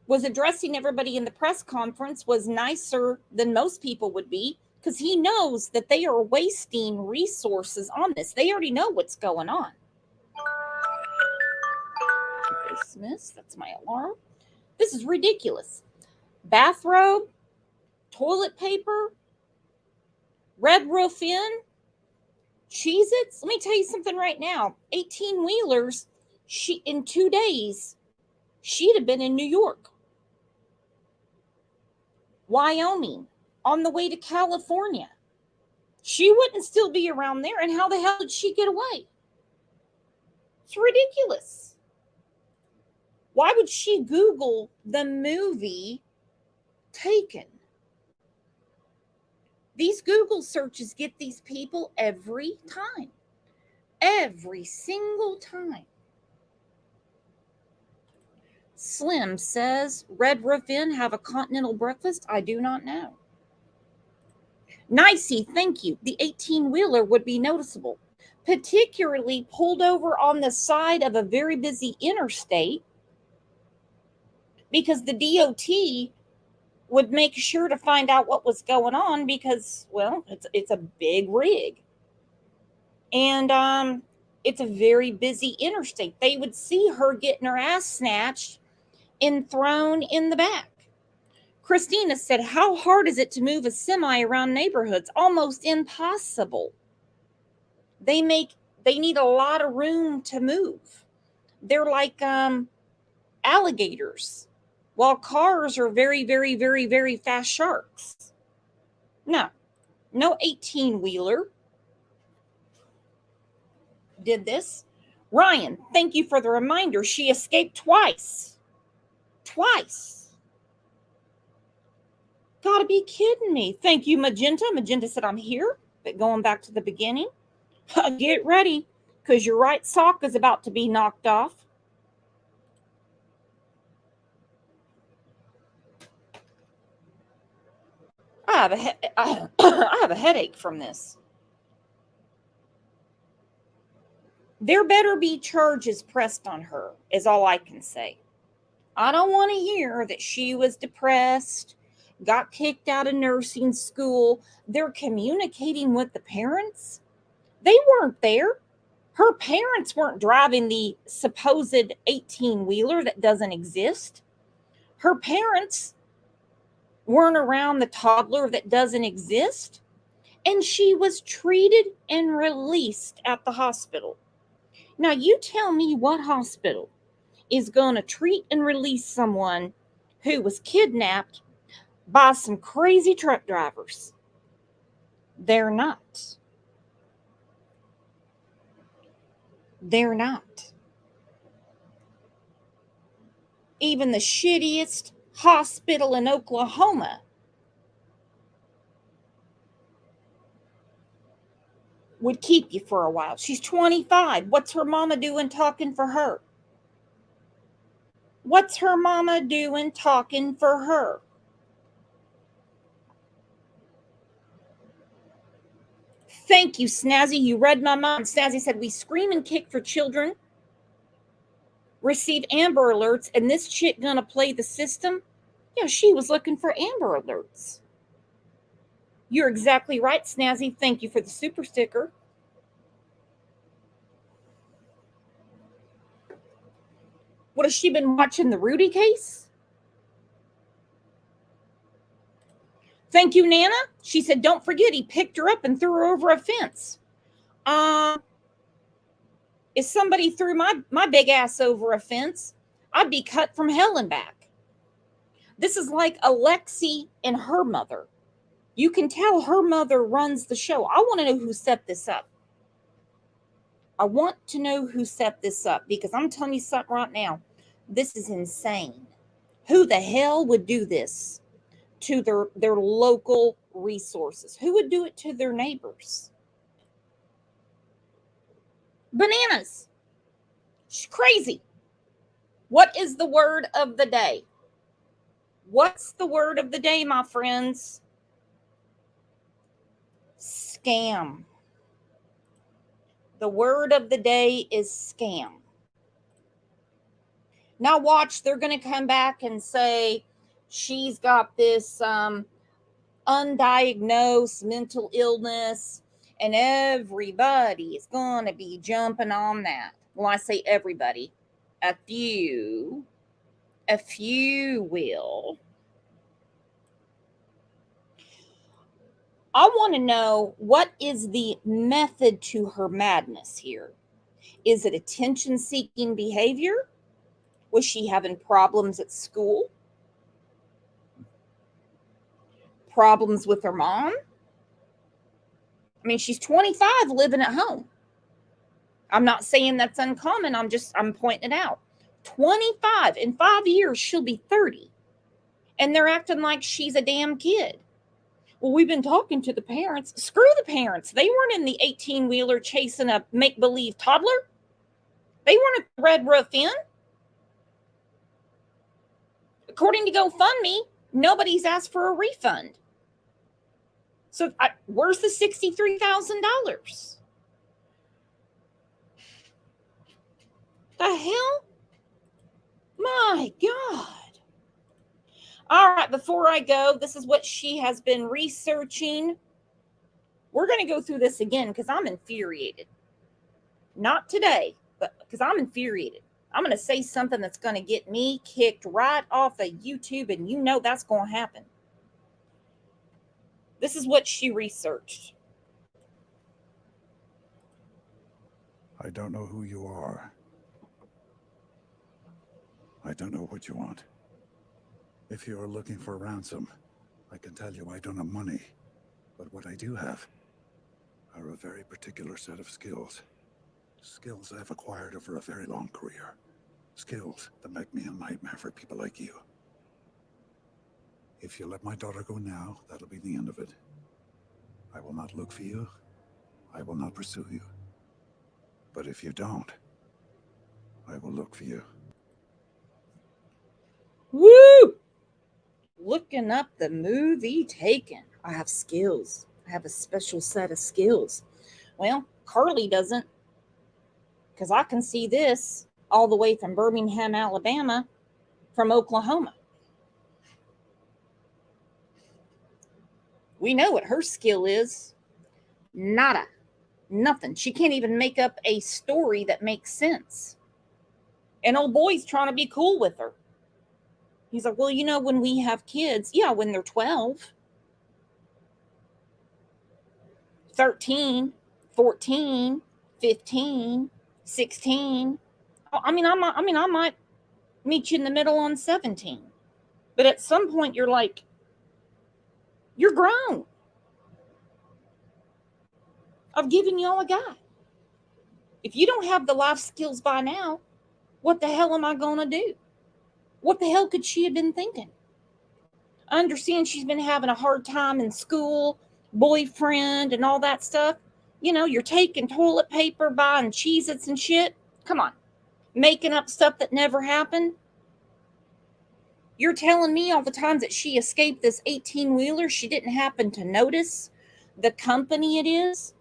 [SPEAKER 1] was addressing everybody in the press conference was nicer than most people would be, because he knows that they are wasting resources on this. They already know what's going on. Dismiss. That's my alarm. This is ridiculous. Bathrobe, toilet paper, Red Roof Inn, Cheez-Its. Let me tell you something right now. 18-wheelers, in 2 days, she'd have been in New York, Wyoming, on the way to California. She wouldn't still be around there. And how the hell did she get away? It's ridiculous. Why would she Google the movie Taken? These Google searches get these people every time. Every single time. Slim says, Red Roof Inn have a continental breakfast? I do not know. Nicey, thank you. The 18-wheeler would be noticeable, particularly pulled over on the side of a very busy interstate, because the DOT would make sure to find out what was going on, because, well, it's a big rig. And it's a very busy interstate. They would see her getting her ass snatched and thrown in the back. Christina said, how hard is it to move a semi around neighborhoods? Almost impossible. They need a lot of room to move. They're like alligators, while cars are very, very, very, very fast sharks. No 18-wheeler did this. Ryan, thank you for the reminder. She escaped twice. Twice. Gotta be kidding me. Thank you, Magenta. Magenta said, I'm here, but going back to the beginning. Get ready, because your right sock is about to be knocked off. I have a headache from this. There better be charges pressed on her, is all I can say. I don't want to hear that she was depressed, got kicked out of nursing school. They're communicating with the parents. They weren't there. Her parents weren't driving the supposed 18-wheeler that doesn't exist. Her parents weren't around the toddler that doesn't exist. And she was treated and released at the hospital. Now, you tell me what hospital is going to treat and release someone who was kidnapped by some crazy truck drivers. They're not. They're not. Even the shittiest hospital in Oklahoma would keep you for a while. She's 25. What's her mama doing talking for her? What's her mama doing talking for her? Thank you, Snazzy. You read my mind. Snazzy said, we scream and kick for children, receive Amber Alerts, and this chick gonna play the system? Yeah, she was looking for Amber Alerts. You're exactly right, Snazzy. Thank you for the super sticker. What has she been watching, the Rudy case? Thank you, Nana. She said, don't forget he picked her up and threw her over a fence. If somebody threw my big ass over a fence, I'd be cut from hell and back. This is like Alexi and her mother. You can tell her mother runs the show. I want to know who set this up. I want to know who set this up, because I'm telling you something right now. This is insane. Who the hell would do this to their local resources? Who would do it to their neighbors? Bananas. She's crazy. What is the word of the day? What's the word of the day, my friends? Scam. The word of the day is scam. Now watch, they're going to come back and say she's got this undiagnosed mental illness, and everybody is going to be jumping on that. Well, I say everybody. A few will. I want to know, what is the method to her madness here? Is it attention-seeking behavior? Was she having problems at school? Problems with her mom? I mean, she's 25 living at home. I'm not saying that's uncommon. I'm pointing it out. 25. In 5 years, she'll be 30. And they're acting like she's a damn kid. Well, we've been talking to the parents. Screw the parents. They weren't in the 18-wheeler chasing a make-believe toddler. They weren't at the Red Roof Inn. According to GoFundMe, nobody's asked for a refund. So where's the $63,000? The hell? My God. All right, before I go, this is what she has been researching. We're going to go through this again because I'm infuriated. Not today, but because I'm infuriated. I'm going to say something that's going to get me kicked right off of YouTube, and you know that's going to happen. This is what she researched.
[SPEAKER 7] I don't know who you are. I don't know what you want. If you are looking for ransom, I can tell you I don't have money. But what I do have are a very particular set of skills. Skills I've acquired over a very long career. Skills that make me a nightmare for people like you. If you let my daughter go now, that'll be the end of it. I will not look for you. I will not pursue you. But if you don't, I will look for you.
[SPEAKER 1] Woo! Looking up the movie Taken. I have skills. I have a special set of skills. Well, Carlee doesn't, because I can see this all the way from Birmingham, Alabama, from Oklahoma. We know what her skill is. Nada. Nothing. She can't even make up a story that makes sense. And old boy's trying to be cool with her. He's like, well, you know, when we have kids, yeah, when they're 12, 13, 14, 15, 16. I might meet you in the middle on 17. But at some point you're like, you're grown. I've given you all I got. If you don't have the life skills by now, what the hell am I going to do? What the hell could she have been thinking? I understand she's been having a hard time in school, boyfriend, and all that stuff. You know, you're taking toilet paper, buying Cheez-Its and shit. Come on. Making up stuff that never happened. You're telling me all the times that she escaped this 18-wheeler, she didn't happen to notice the company it is?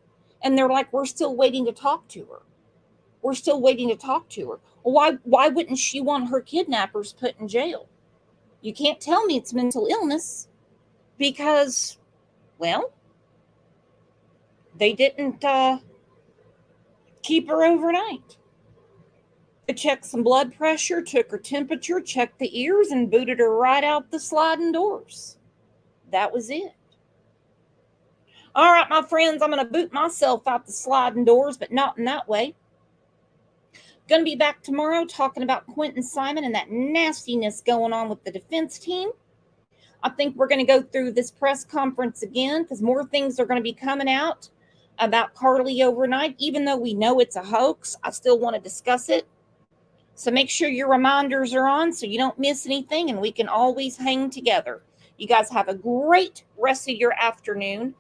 [SPEAKER 1] And they're like, we're still waiting to talk to her. We're still waiting to talk to her. Well, why wouldn't she want her kidnappers put in jail? You can't tell me it's mental illness because, well, they didn't keep her overnight. I checked some blood pressure, took her temperature, checked the ears, and booted her right out the sliding doors. That was it. All right, my friends, I'm going to boot myself out the sliding doors, but not in that way. Going to be back tomorrow talking about Quentin Simon and that nastiness going on with the defense team. I think we're going to go through this press conference again because more things are going to be coming out about Carlee overnight. Even though we know it's a hoax, I still want to discuss it. So make sure your reminders are on so you don't miss anything and we can always hang together. You guys have a great rest of your afternoon.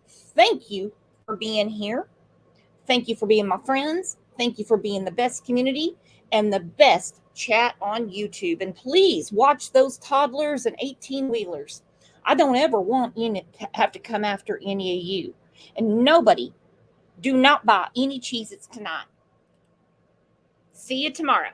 [SPEAKER 1] Thank you for being here. Thank you for being my friends. Thank you for being the best community and the best chat on YouTube. And please watch those toddlers and 18-wheelers. I don't ever want to have to come after any of you. And nobody, do not buy any Cheez-Its tonight. See you tomorrow.